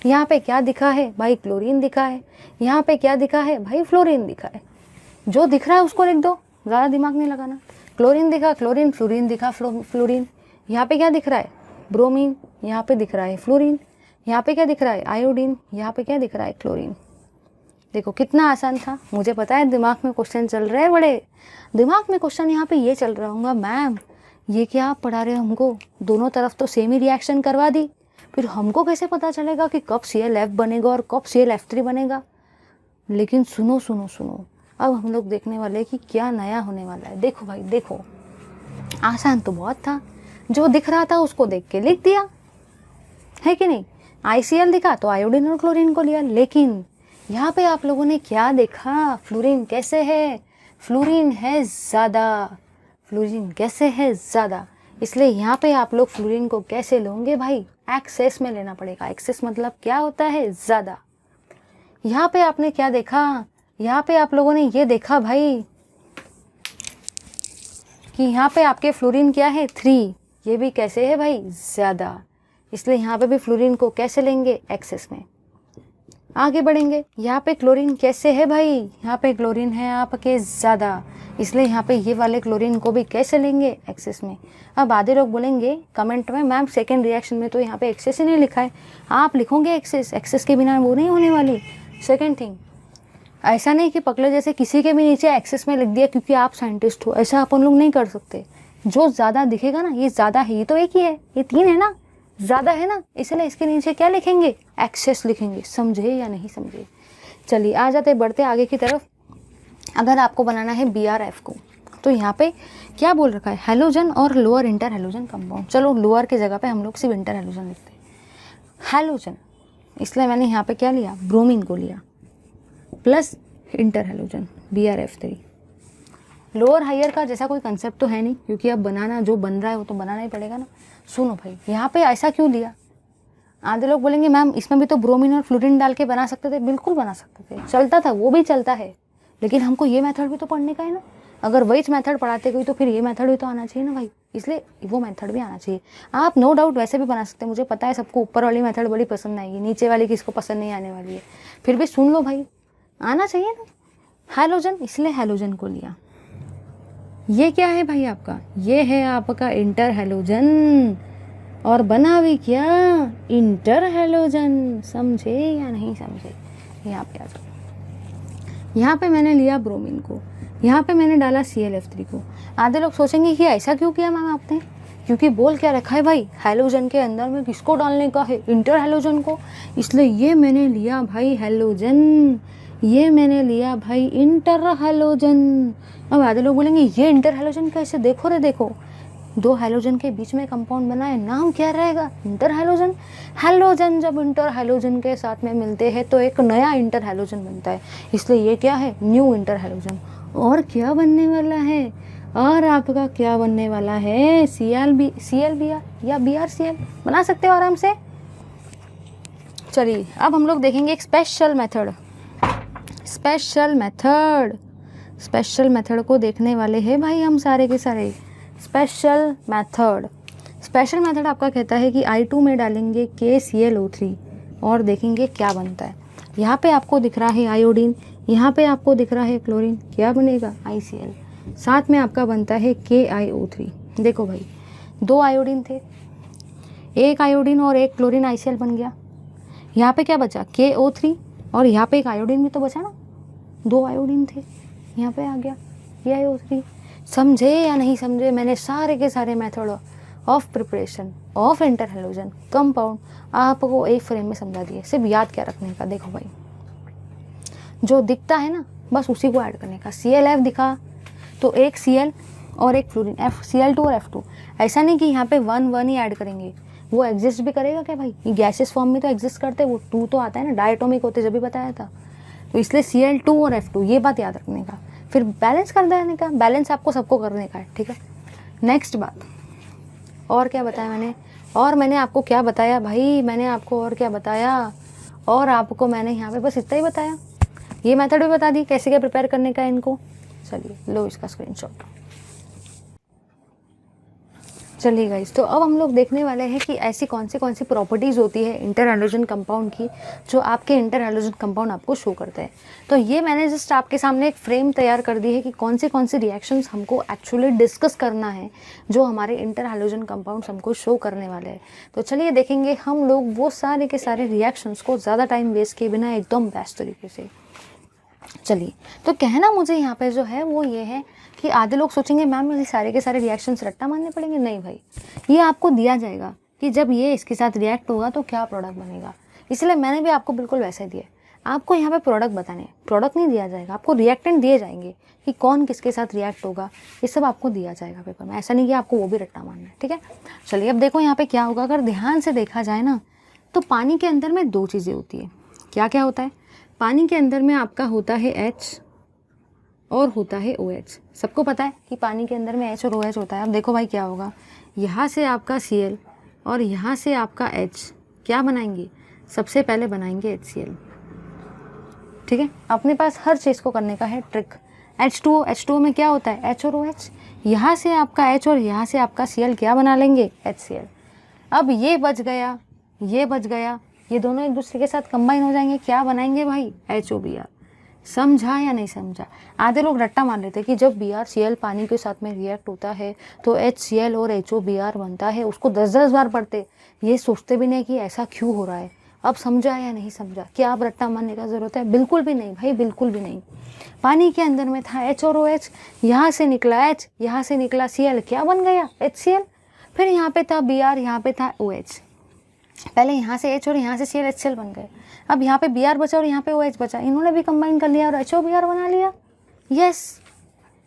यहाँ पे क्या दिखा है भाई, क्लोरीन दिखा है, यहाँ पे क्या दिखा है भाई, फ्लोरीन दिखा है। जो दिख रहा है उसको लिख दो, ज़्यादा दिमाग नहीं लगाना। क्लोरीन दिखा क्लोरीन, फ्लोरीन दिखा फ्लोरीन। यहाँ पे क्या दिख रहा है, ब्रोमीन, यहाँ पे दिख रहा है फ्लोरीन, यहाँ पे क्या दिख रहा है, आयोडीन, यहाँ पे क्या दिख रहा है, क्लोरीन। देखो कितना आसान था। मुझे पता है दिमाग में क्वेश्चन चल रहे हैं, बड़े दिमाग में क्वेश्चन यहाँ पे ये चल रहा होगा, मैम ये क्या आप पढ़ा रहे हो हमको, दोनों तरफ तो सेम ही रिएक्शन करवा दी, फिर हमको कैसे पता चलेगा कि कब ClF बनेगा और कब ClF3 बनेगा। लेकिन सुनो सुनो सुनो, अब हम लोग देखने वाले कि क्या नया होने वाला है। देखो भाई देखो, आसान तो बहुत था, जो दिख रहा था उसको देख के लिख दिया, है कि नहीं। ICl दिखा तो आयोडीन और क्लोरीन को लिया, लेकिन यहाँ पे आप लोगों ने क्या देखा, फ्लोरीन कैसे है, फ्लोरीन है ज़्यादा, फ्लोरीन कैसे है ज़्यादा। इसलिए यहाँ पे आप लोग फ्लोरीन को कैसे लोगे भाई, एक्सेस में लेना पड़ेगा। एक्सेस मतलब क्या होता है, ज़्यादा। यहाँ पे आपने क्या देखा, यहाँ पे आप लोगों ने ये देखा भाई कि यहाँ पे आपके फ्लोरीन क्या है, 3, ये भी कैसे है भाई, ज़्यादा। इसलिए यहाँ पे भी फ्लोरीन को कैसे लेंगे, एक्सेस में। आगे बढ़ेंगे, यहाँ पे क्लोरीन कैसे है भाई, यहाँ पे क्लोरीन है आपके ज़्यादा, इसलिए यहाँ पे ये वाले क्लोरीन को भी कैसे लेंगे, एक्सेस में। अब आधे लोग बोलेंगे कमेंट में, मैम सेकेंड रिएक्शन में तो यहाँ पे एक्सेस ही नहीं लिखा है। आप लिखोगे एक्सेस, एक्सेस के बिना वो नहीं होने वाली। सेकेंड थिंग, ऐसा नहीं कि पकड़े जैसे किसी के भी नीचे एक्सेस में लिख दिया क्योंकि आप साइंटिस्ट हो, ऐसा अपन लोग नहीं कर सकते। जो ज़्यादा दिखेगा ना, ये ज़्यादा है, ये तो एक ही है, ये 3 है ना, ज़्यादा है ना, इसलिए इसके नीचे क्या लिखेंगे, एक्सेस लिखेंगे। समझे या नहीं समझे। चलिए आ जाते बढ़ते आगे की तरफ। अगर आपको बनाना है BrF को, तो यहाँ पे क्या बोल रखा है, हेलोजन और लोअर इंटर हेलोजन कंपाउंड। चलो लोअर की जगह पे हम लोग सिर्फ इंटर हेलोजन लिखते हैं। हेलोजन, इसलिए मैंने यहाँ पे क्या लिया, ब्रोमीन को लिया, plus interhalogen BrF3। Lower higher का जैसा कोई कंसेप्ट तो है नहीं, क्योंकि अब बनाना जो बन रहा है वो तो बनाना ही पड़ेगा ना। सुनो भाई, यहाँ पे ऐसा क्यों लिया। आधे लोग बोलेंगे मैम इसमें भी तो ब्रोमीन और फ्लोरीन डाल के बना सकते थे। बिल्कुल बना सकते थे, चलता था, वो भी चलता है, लेकिन हमको ये मेथड भी तो पढ़ने का है ना। अगर वही मेथड पढ़ाते कोई तो फिर ये मेथड भी तो आना चाहिए ना भाई, इसलिए वो मेथड भी आना चाहिए। आप नो डाउट वैसे भी बना सकते हैं, मुझे पता है सबको ऊपर वाली मेथड बड़ी पसंद आएगी, नीचे वाली किसको पसंद नहीं आने वाली है, फिर भी सुन लो भाई, आना चाहिए ना। हैलोजन, इसलिए हैलोजन को लिया। ये क्या है भाई आपका, ये है आपका इंटर हैलोजन, और बना भी क्या, इंटर हैलोजन। समझे या नहीं समझे, यहाँ पे आ जाओ। यहाँ पे मैंने लिया ब्रोमीन को, यहाँ पे मैंने डाला ClF3 को। आधे लोग सोचेंगे कि ऐसा क्यों किया मैम आपने, क्योंकि बोल क्या रखा है भाई, हैलोजन के अंदर में किसको डालने का है, इंटर हैलोजन को, इसलिए ये मैंने लिया भाई हैलोजन, ये मैंने लिया भाई इंटर हैलोजन। अब आधे लोग बोलेंगे ये इंटर हैलोजन कैसे, देखो रे देखो, दो हैलोजन के बीच में कंपाउंड बना है, नाम क्या रहेगा, इंटर हैलोजन। हैलोजन जब इंटर हैलोजन के साथ में मिलते हैं तो एक नया इंटर हैलोजन बनता है, इसलिए ये क्या है, न्यू इंटर हैलोजन। और क्या बनने वाला है, और आपका क्या बनने वाला है, ClBr या BrCl बना सकते हो आराम से। चलिए अब हम लोग देखेंगे एक स्पेशल मेथड, स्पेशल मेथड को देखने वाले हैं भाई हम सारे के सारे। स्पेशल मेथड आपका कहता है कि I2 में डालेंगे KClO3 और देखेंगे क्या बनता है। यहाँ पे आपको दिख रहा है आयोडीन, यहाँ पे आपको दिख रहा है क्लोरीन, क्या बनेगा, ICl, साथ में आपका बनता है KiO3। देखो भाई, दो आयोडीन थे, एक आयोडीन और एक क्लोरीन ICl बन गया। यहाँ पे क्या बचा, KO3, और यहाँ पे एक आयोडीन भी तो बचा ना, दो आयोडीन थे, यहाँ पे आ गया KiO3। समझे या नहीं समझे, मैंने सारे के सारे method of preparation of inter halogen compound आपको एक फ्रेम में समझा दिए, सिर्फ याद क्या रखने का। देखो भाई, जो दिखता है ना बस उसी को ऐड करने का। ClF दिखा तो एक Cl और एक फ्लोरीन, Cl2 और F2। ऐसा नहीं कि यहाँ पे 1 ही ऐड करेंगे, वो एग्जिस्ट भी करेगा क्या भाई, ये गैसेस फॉर्म में तो एग्जिस्ट करते हैं, वो 2 तो आता है ना, डायटोमिक होते जब भी बताया था, तो इसलिए Cl2 और F2, ये बात याद रखने का। फिर बैलेंस कर देने का, बैलेंस आपको सबको करने का है, ठीक है। नेक्स्ट बात, और क्या बताया मैंने, और मैंने आपको क्या बताया भाई, मैंने आपको और क्या बताया, और आपको मैंने यहाँ पे बस इतना ही बताया, ये मेथड भी बता दी कैसे क्या प्रिपेयर करने का है इनको। चलिए लो इसका स्क्रीनशॉट। चलिए गाइस, तो अब हम लोग देखने वाले हैं कि ऐसी कौन सी प्रॉपर्टीज़ होती है इंटर हैलोजन कंपाउंड की जो आपके इंटर हैलोजन कंपाउंड आपको शो करते हैं। तो ये मैंने जस्ट आपके सामने एक फ्रेम तैयार कर दी है कि कौन से रिएक्शंस हमको एक्चुअली डिस्कस करना है जो हमारे इंटर हैलोजन कंपाउंड्स हमको शो करने वाले हैं। तो चलिए देखेंगे हम लोग वो सारे के सारे रिएक्शंस को ज़्यादा टाइम वेस्ट किए बिना एकदम बेस्ट तरीके से। चलिए, तो कहना मुझे यहाँ पे जो है वो ये है कि आधे लोग सोचेंगे मैम ये सारे के सारे रिएक्शंस रट्टा मारने पड़ेंगे। नहीं भाई, ये आपको दिया जाएगा कि जब ये इसके साथ रिएक्ट होगा तो क्या प्रोडक्ट बनेगा, इसलिए मैंने भी आपको बिल्कुल वैसे दिया। आपको यहाँ पे प्रोडक्ट बताने, प्रोडक्ट नहीं दिया जाएगा, आपको रिएक्टेंट दिए जाएंगे कि कौन किसके साथ रिएक्ट होगा, ये सब आपको दिया जाएगा पेपर में। ऐसा नहीं कि आपको वो भी रट्टा मारना है, ठीक है। चलिए अब देखो यहाँ पे क्या होगा, अगर ध्यान से देखा जाए ना तो पानी के अंदर में दो चीज़ें होती है। क्या क्या होता है, पानी के अंदर में आपका होता है H और होता है OH। सबको पता है कि पानी के अंदर में H और OH होता है। अब देखो भाई क्या होगा, यहाँ से आपका Cl और यहाँ से आपका H क्या बनाएंगे, सबसे पहले बनाएंगे HCl, ठीक है। अपने पास हर चीज़ को करने का है ट्रिक। H2O में क्या होता है, H और OH, यहाँ से आपका H और यहाँ से आपका Cl क्या बना लेंगे, HCl। अब ये बच गया, ये बच गया, ये दोनों एक दूसरे के साथ कंबाइन हो जाएंगे, क्या बनाएंगे भाई, HOBr। समझा या नहीं समझा। आधे लोग रट्टा मान लेते हैं कि जब BrCl पानी के साथ में रिएक्ट होता है तो HCl और HOBr बनता है, उसको 10-10 बार पढ़ते, ये सोचते भी नहीं कि ऐसा क्यों हो रहा है। अब समझा या नहीं समझा, क्या आप रट्टा मारने का ज़रूरत है, बिल्कुल भी नहीं भाई, बिल्कुल भी नहीं। पानी के अंदर में था H और OH, यहाँ से निकला H, यहाँ से निकला Cl, क्या बन गया, HCl। फिर यहाँ पे था Br, यहाँ पे था OH, पहले यहाँ से H और यहाँ से Cl, HCl बन गए। अब यहाँ पे Br बचा और यहाँ पे OH बचा, इन्होंने भी कंबाइन कर लिया और HOBr बना लिया। यस,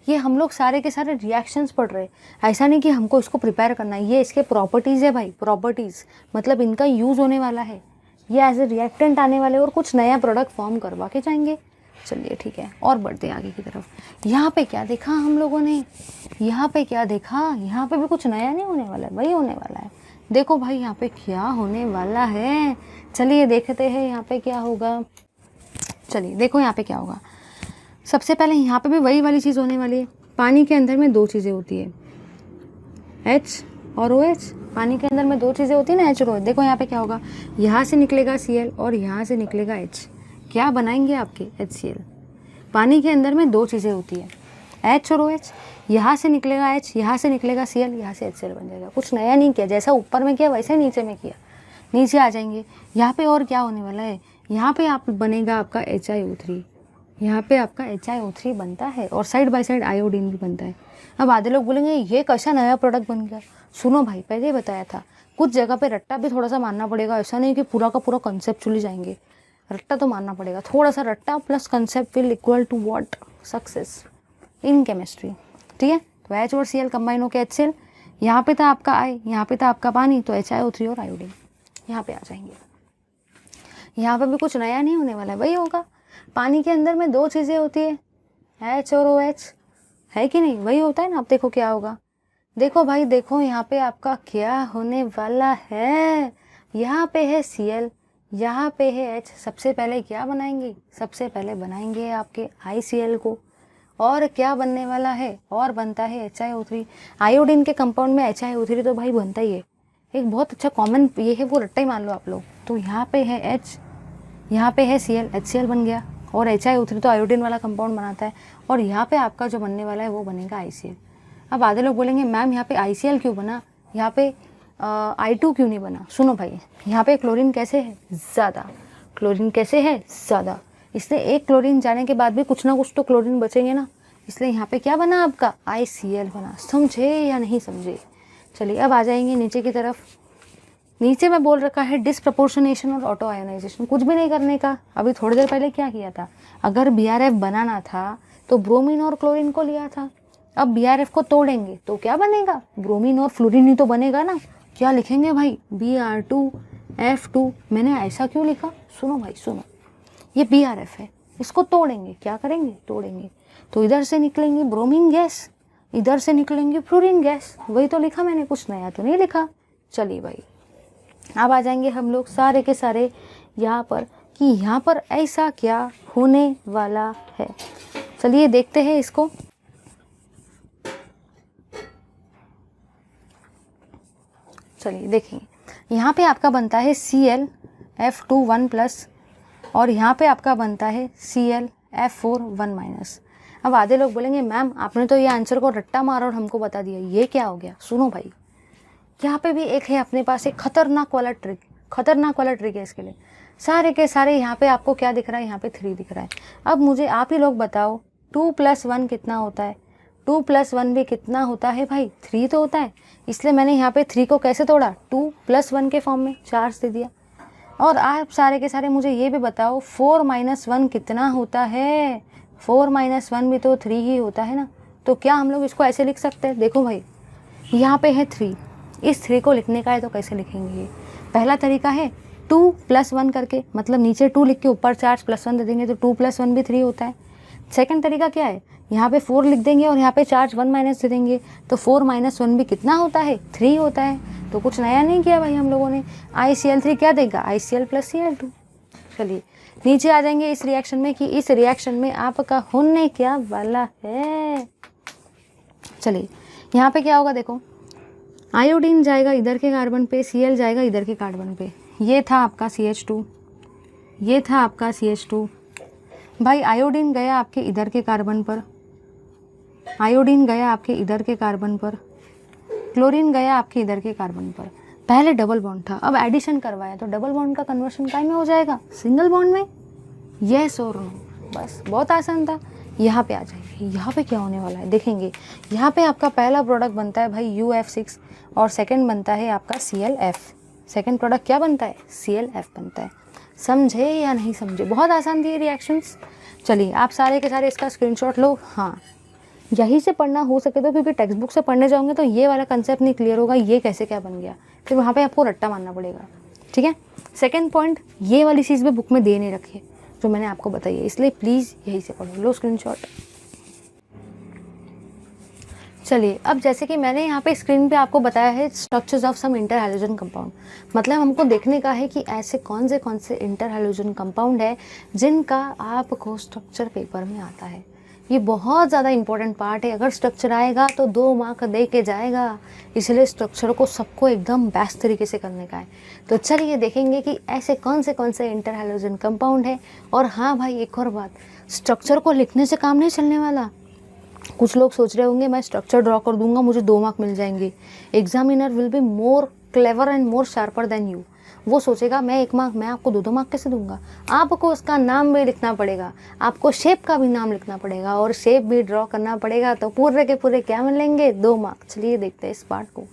ये हम लोग सारे के सारे रिएक्शंस पढ़ रहे, ऐसा नहीं कि हमको इसको प्रिपेयर करना है। ये इसके प्रॉपर्टीज़ है भाई, प्रॉपर्टीज़ मतलब इनका यूज़ होने वाला है, ये एज ए रिएक्टेंट आने वाले और कुछ नया प्रोडक्ट फॉर्म करवा के जाएंगे। चलिए ठीक है, और बढ़ते हैं आगे की तरफ। यहाँ पे क्या देखा हम लोगों ने, यहाँ पे क्या देखा, यहाँ पे भी कुछ नया नहीं होने वाला है, वही होने वाला है। देखो भाई यहाँ पे क्या होने वाला है, चलिए देखते हैं यहाँ पे क्या होगा। चलिए देखो यहाँ पे क्या होगा, सबसे पहले यहाँ पे भी वही वाली चीज़ होने वाली है। पानी के अंदर में दो चीज़ें होती है, H और OH। पानी के अंदर में दो चीज़ें होती है ना, H और OH। देखो यहाँ पे क्या होगा, यहाँ से निकलेगा Cl और यहाँ से निकलेगा H। क्या बनाएंगे आपके HCl। पानी के अंदर में दो चीज़ें होती है, H और OH। यहाँ से निकलेगा H, यहाँ से निकलेगा Cl, यहाँ से HCl बन जाएगा। कुछ नया नहीं किया, जैसा ऊपर में किया वैसे नीचे में किया। नीचे आ जाएंगे, यहाँ पे और क्या होने वाला है, यहाँ पे आप बनेगा आपका HiO3। यहाँ पे आपका HiO3 बनता है और साइड बाय साइड आयोडीन भी बनता है। अब आधे लोग बोलेंगे ये कैसा नया प्रोडक्ट बन गया। सुनो भाई, पहले ही बताया था, कुछ जगह पे रट्टा भी थोड़ा सा मानना पड़ेगा। ऐसा नहीं कि पूरा का पूरा कंसेप्चुअली जाएंगे, रट्टा तो मानना पड़ेगा। थोड़ा सा रट्टा plus concept will equal to what, success in chemistry. ठीक है, तो H और Cl कंबाइन होकर HCl। यहाँ पे था आपका I, यहाँ पे था आपका पानी, तो HiO3 और आयोडीन यहाँ पे आ जाएंगे। यहाँ पे भी कुछ नया नहीं होने वाला है, वही होगा। पानी के अंदर में दो चीज़ें होती है, H और OH, है कि नहीं, वही होता है ना। आप देखो क्या होगा, देखो भाई देखो यहाँ पे आपका क्या होने वाला है। यहाँ पे है Cl, यहाँ पे है H। सबसे पहले क्या बनाएंगे, सबसे पहले बनाएंगे आपके ICl को। और क्या बनने वाला है, और बनता है HiO3। आयोडीन के कंपाउंड में HiO3 तो भाई बनता ही है। एक बहुत अच्छा कॉमन ये है, वो रट्टा ही मान लो आप लोग। तो यहाँ पे है H, यहाँ पे है Cl, HCl बन गया। और HiO3 तो आयोडीन वाला कंपाउंड बनाता है। और यहाँ पे आपका जो बनने वाला है वो बनेगा ICl। अब आधे लोग बोलेंगे मैम यहाँ पे ICl क्यों बना, यहाँ पे I2 क्यों नहीं बना। सुनो भाई, यहाँ पे क्लोरीन कैसे है, ज़्यादा। क्लोरीन कैसे है, ज़्यादा। इसलिए एक क्लोरीन जाने के बाद भी कुछ ना कुछ तो क्लोरीन बचेंगे ना, इसलिए यहाँ पे क्या बना आपका ICl बना। समझे या नहीं समझे। चलिए अब आ जाएंगे नीचे की तरफ। नीचे में बोल रखा है डिसप्रपोर्शनेशन और ऑटो आयोनाइजेशन। कुछ भी नहीं करने का। अभी थोड़ी देर पहले क्या किया था, अगर BRF बनाना था तो ब्रोमीन और क्लोरीन को लिया था। अब BRF को तोड़ेंगे तो क्या बनेगा, ब्रोमीन और फ्लोरीन ही तो बनेगा ना। क्या लिखेंगे भाई, Br2F2। मैंने ऐसा क्यों लिखा, सुनो भाई सुनो, ये BRF है, इसको तोड़ेंगे, क्या करेंगे, तोड़ेंगे तो इधर से निकलेंगे ब्रोमीन गैस, इधर से निकलेंगे फ्लोरीन गैस। वही तो लिखा मैंने, कुछ नया तो नहीं लिखा। चलिए भाई, अब आ जाएंगे हम लोग सारे के सारे यहाँ पर कि यहाँ पर ऐसा क्या होने वाला है। चलिए देखते हैं इसको। चलिए देखेंगे, यहाँ पे आपका बनता है ClF2 1+ और यहाँ पे आपका बनता है ClF4 1-। अब आधे लोग बोलेंगे मैम आपने तो ये आंसर को रट्टा मारा और हमको बता दिया, ये क्या हो गया। सुनो भाई, यहाँ पे भी एक है अपने पास एक खतरनाक वाला ट्रिक। खतरनाक वाला ट्रिक है इसके लिए। सारे के सारे यहाँ पे आपको क्या दिख रहा है, यहाँ पे 3 दिख रहा है। अब मुझे आप ही लोग बताओ 2 + 1 कितना होता है। 2 + 1 भी कितना होता है भाई, 3 तो होता है। इसलिए मैंने यहाँ पे 3 को कैसे तोड़ा, 2 + 1 के फॉर्म में 4 दे दिया। और आप सारे के सारे मुझे ये भी बताओ 4 - 1 कितना होता है। 4 - 1 भी तो 3 ही होता है ना। तो क्या हम लोग इसको ऐसे लिख सकते हैं। देखो भाई, यहाँ पे है 3, इस 3 को लिखने का है तो कैसे लिखेंगे। ये पहला तरीका है 2 + 1 करके, मतलब नीचे 2 लिख के ऊपर 4 + 1 दे देंगे तो 2 + 1 भी 3 होता है। सेकंड तरीका क्या है, यहाँ पे 4 लिख देंगे और यहाँ पे 4 1- दे देंगे तो 4 - 1 भी कितना होता है, 3 होता है। तो कुछ नया नहीं किया भाई हम लोगों ने। ICl3 क्या देगा, ICl + Cl2। चलिए नीचे आ जाएंगे इस रिएक्शन में कि इस रिएक्शन में आपका होने क्या वाला है। चलिए यहाँ पे क्या होगा, देखो आयोडीन जाएगा इधर के कार्बन पे, Cl जाएगा इधर के कार्बन पे। ये था आपका CH2, ये था आपका CH2। भाई आयोडीन गया आपके इधर के कार्बन पर, आयोडीन गया आपके इधर के कार्बन पर, क्लोरीन गया आपके इधर के कार्बन पर। पहले डबल बॉन्ड था, अब एडिशन करवाया तो डबल बॉन्ड का कन्वर्शन काय में हो जाएगा, सिंगल बॉन्ड में। येस और नो, बस बहुत आसान था। यहाँ पे आ जाएंगे, यहाँ पे क्या होने वाला है देखेंगे। यहाँ पे आपका पहला प्रोडक्ट बनता है भाई UF6 और सेकंड बनता है आपका ClF। सेकंड प्रोडक्ट क्या बनता है, ClF बनता है। समझे या नहीं समझे, बहुत आसान थी ये रिएक्शंस। चलिए आप सारे के सारे इसका स्क्रीनशॉट लो। हाँ, यहीं से पढ़ना हो सके तो, क्योंकि टेक्स्ट बुक से पढ़ने जाओगे तो ये वाला कंसेप्ट नहीं क्लियर होगा, ये कैसे क्या बन गया, फिर वहाँ पे आपको रट्टा मारना पड़ेगा। ठीक है, सेकंड पॉइंट, ये वाली चीज़ भी बुक में दे नहीं रखी है जो मैंने आपको बताई है, इसलिए प्लीज़ यहीं से पढ़ो, लो स्क्रीनशॉट। चलिए अब जैसे कि मैंने यहाँ पे स्क्रीन पे आपको बताया है structures of some interhalogen compound, मतलब हमको देखने का है कि ऐसे कौन से इंटर हैलोजन कंपाउंड है जिनका आपको स्ट्रक्चर पेपर में आता है। ये बहुत ज़्यादा इंपॉर्टेंट पार्ट है। अगर स्ट्रक्चर आएगा तो 2 मार्क दे के जाएगा, इसलिए स्ट्रक्चर को सबको एकदम बेस्ट तरीके से करने का है। तो चलिए देखेंगे कि ऐसे कौन से इंटर हैलोजन कंपाउंड है। और हाँ भाई, एक और बात, स्ट्रक्चर को लिखने से काम नहीं चलने वाला। कुछ लोग सोच रहे होंगे मैं स्ट्रक्चर ड्रॉ कर दूंगा, मुझे 2 मार्क मिल जाएंगे। Examiner will be more clever and more sharper than you. वो सोचेगा मैं 1 मार्क, मैं आपको 2 मार्क कैसे दूंगा। आपको उसका नाम भी लिखना पड़ेगा, आपको शेप का भी नाम लिखना पड़ेगा और शेप भी ड्रॉ करना पड़ेगा। तो पूरे के पूरे क्या मिलेंगे, 2 मार्क। चलिए देखते हैं इस पार्ट को,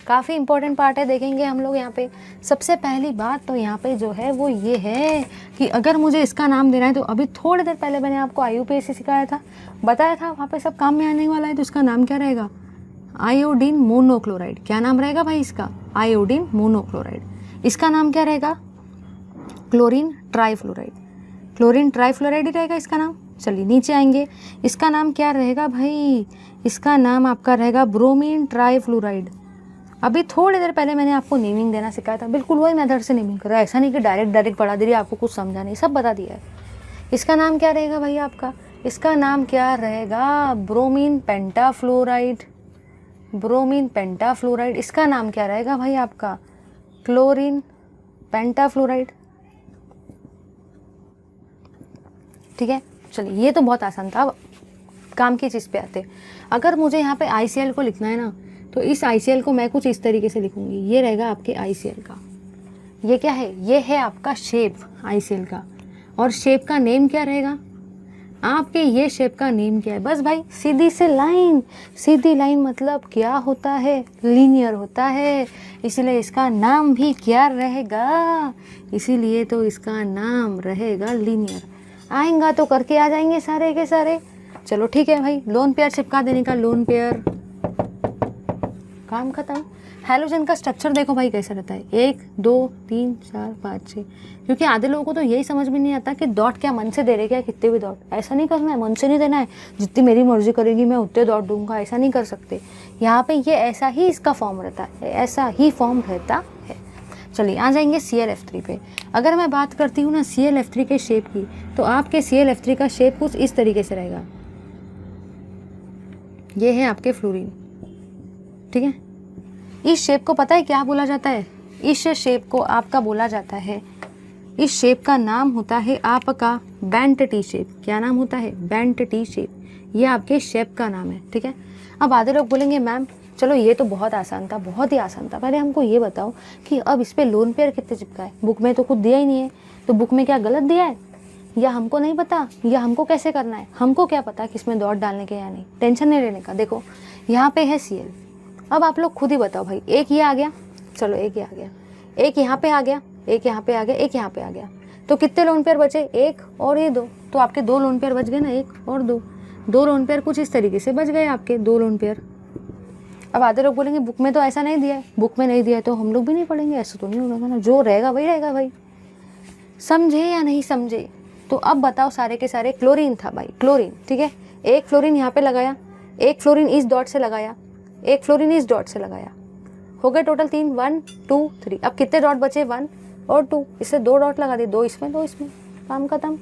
काफ़ी इंपॉर्टेंट पार्ट है। देखेंगे हम लोग यहाँ पे सबसे पहली बात तो यहाँ पे जो है वो ये है कि अगर मुझे इसका नाम देना है तो अभी थोड़ी देर पहले मैंने आपको IUPAC सिखाया था, बताया था वहाँ पे सब काम में आने वाला है। तो इसका नाम क्या रहेगा, आयोडीन मोनोक्लोराइड। क्या नाम रहेगा भाई इसका, आयोडीन मोनोक्लोराइड। इसका नाम क्या रहेगा, क्लोरीन ट्राइफ्लोराइड। क्लोरीन ट्राइफ्लोराइड ही रहेगा इसका नाम। चलिए नीचे आएंगे, इसका नाम क्या रहेगा भाई, इसका नाम आपका रहेगा ब्रोमीन ट्राइफ्लोराइड। अभी थोड़ी देर पहले मैंने आपको नेमिंग देना सिखाया था, बिल्कुल वही मेथड से नेमिंग करा, ऐसा नहीं कि डायरेक्ट पढ़ा दे रही, आपको कुछ समझा नहीं, सब बता दिया है। इसका नाम क्या रहेगा भाई आपका, इसका नाम क्या रहेगा, ब्रोमीन पेंटाफ्लोराइड। ब्रोमीन पेंटाफ्लोराइड। इसका नाम क्या रहेगा भाई आपका, क्लोरीन पेंटाफ्लोराइड। ठीक है, चलिए ये तो बहुत आसान था। अब काम की चीज़ पे आते। अगर मुझे यहाँ पे ICL को लिखना है ना, तो इस ICL को मैं कुछ इस तरीके से लिखूंगी। ये रहेगा आपके ICL का, ये क्या है, ये है आपका शेप ICL का। और शेप का नेम क्या रहेगा आपके, ये शेप का नेम क्या है, बस भाई सीधी से लाइन। सीधी लाइन मतलब क्या होता है, लीनियर होता है, इसलिए इसका नाम भी क्या रहेगा, इसीलिए तो इसका नाम रहेगा लीनियर। आएगा तो करके आ जाएंगे सारे के सारे। चलो ठीक है भाई, लोन पेयर चिपका देने का, लोन पेयर, काम खत्म। हैलोजन का स्ट्रक्चर देखो भाई कैसा रहता है, 1 2 3 4 5 6। क्योंकि आधे लोगों को तो यही समझ में नहीं आता कि डॉट क्या मन से दे रहे क्या, कितने भी डॉट। ऐसा नहीं करना है, मन से नहीं देना है, जितनी मेरी मर्जी करेगी मैं उतने डॉट दूंगा, ऐसा नहीं कर सकते। यहाँ पे ये ऐसा ही इसका फॉर्म रहता है, ऐसा ही फॉर्म रहता है। चलिए आ जाएंगे ClF3 पे। अगर मैं बात करती हूँ ना ClF3 के शेप की, तो आपके ClF3 का शेप कुछ इस तरीके से रहेगा। ये है आपके फ्लोरीन, ठीक है। इस शेप को पता है क्या बोला जाता है, इस शेप को आपका बोला जाता है, इस शेप का नाम होता है आपका बेंट टी शेप। क्या नाम होता है, बेंट टी शेप। ये आपके शेप का नाम है, ठीक है। अब आधे लोग बोलेंगे मैम चलो ये तो बहुत आसान था, बहुत ही आसान था, पहले हमको ये बताओ कि अब इस पर लोन पेयर कितने चिपका है। बुक में तो खुद दिया ही नहीं है, तो बुक में क्या गलत दिया है, या हमको नहीं पता, या हमको कैसे करना है, हमको क्या पता कि इसमें डॉट डालने के या नहीं। टेंशन नहीं लेने का। देखो यहाँ पे है Cl। अब आप लोग खुद ही बताओ भाई, एक ये आ गया, चलो एक ये आ गया, एक यहाँ पे आ गया, एक यहाँ पे आ गया, एक यहाँ पे आ गया, तो कितने लोन पेयर बचे, 1 और ये 2। तो आपके 2 लोन पेयर बच गए ना, 1 और 2। 2 लोन पेयर कुछ इस तरीके से बच गए आपके 2 लोन पेयर। अब आधे लोग बोलेंगे बुक में तो ऐसा नहीं दिया है, बुक में नहीं दिया है तो हम लोग भी नहीं पढ़ेंगे, ऐसा तो नहीं होगा ना, जो रहेगा वही रहेगा भाई। समझे या नहीं समझे। तो अब बताओ सारे के सारे क्लोरीन था भाई, क्लोरीन, ठीक है। एक फ्लोरीन यहाँ पे लगाया, एक फ्लोरीन इस डॉट से लगाया, एक फ्लोरीन इस डॉट से लगाया, हो गए टोटल 3, 1 2 3। अब कितने डॉट बचे, 1 और 2, इससे 2 डॉट लगा दिए, 2 इसमें 2 इसमें, काम खत्म।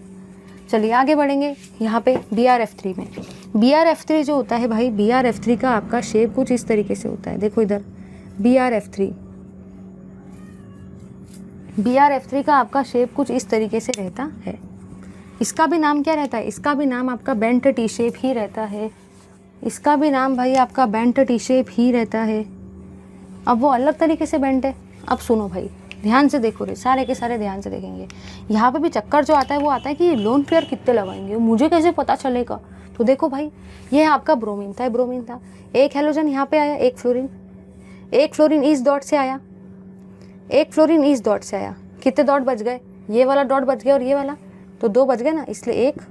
चलिए आगे बढ़ेंगे यहाँ पे BrF3 में। BrF3 जो होता है भाई, BrF3 का आपका शेप कुछ इस तरीके से होता है। देखो इधर BrF3 का आपका शेप कुछ इस तरीके से रहता है। इसका भी नाम क्या रहता है, इसका भी नाम आपका बेंट टी शेप ही रहता है। इसका भी नाम भाई आपका बेंट टी शेप ही रहता है। अब वो अलग तरीके से बेंट है। अब सुनो भाई, ध्यान से देखो रे, सारे के सारे ध्यान से देखेंगे। यहाँ पे भी चक्कर जो आता है वो आता है कि ये लोन पेयर कितने लगाएंगे, मुझे कैसे पता चलेगा। तो देखो भाई, ये आपका ब्रोमीन था, ब्रोमीन था, एक हेलोजन यहाँ पे आया, एक फ्लोरीन इस डॉट से आया, एक फ्लोरीन इस डॉट से आया, कितने डॉट बच गए, ये वाला डॉट बच गया और ये वाला, तो 2 बच गए ना, इसलिए 1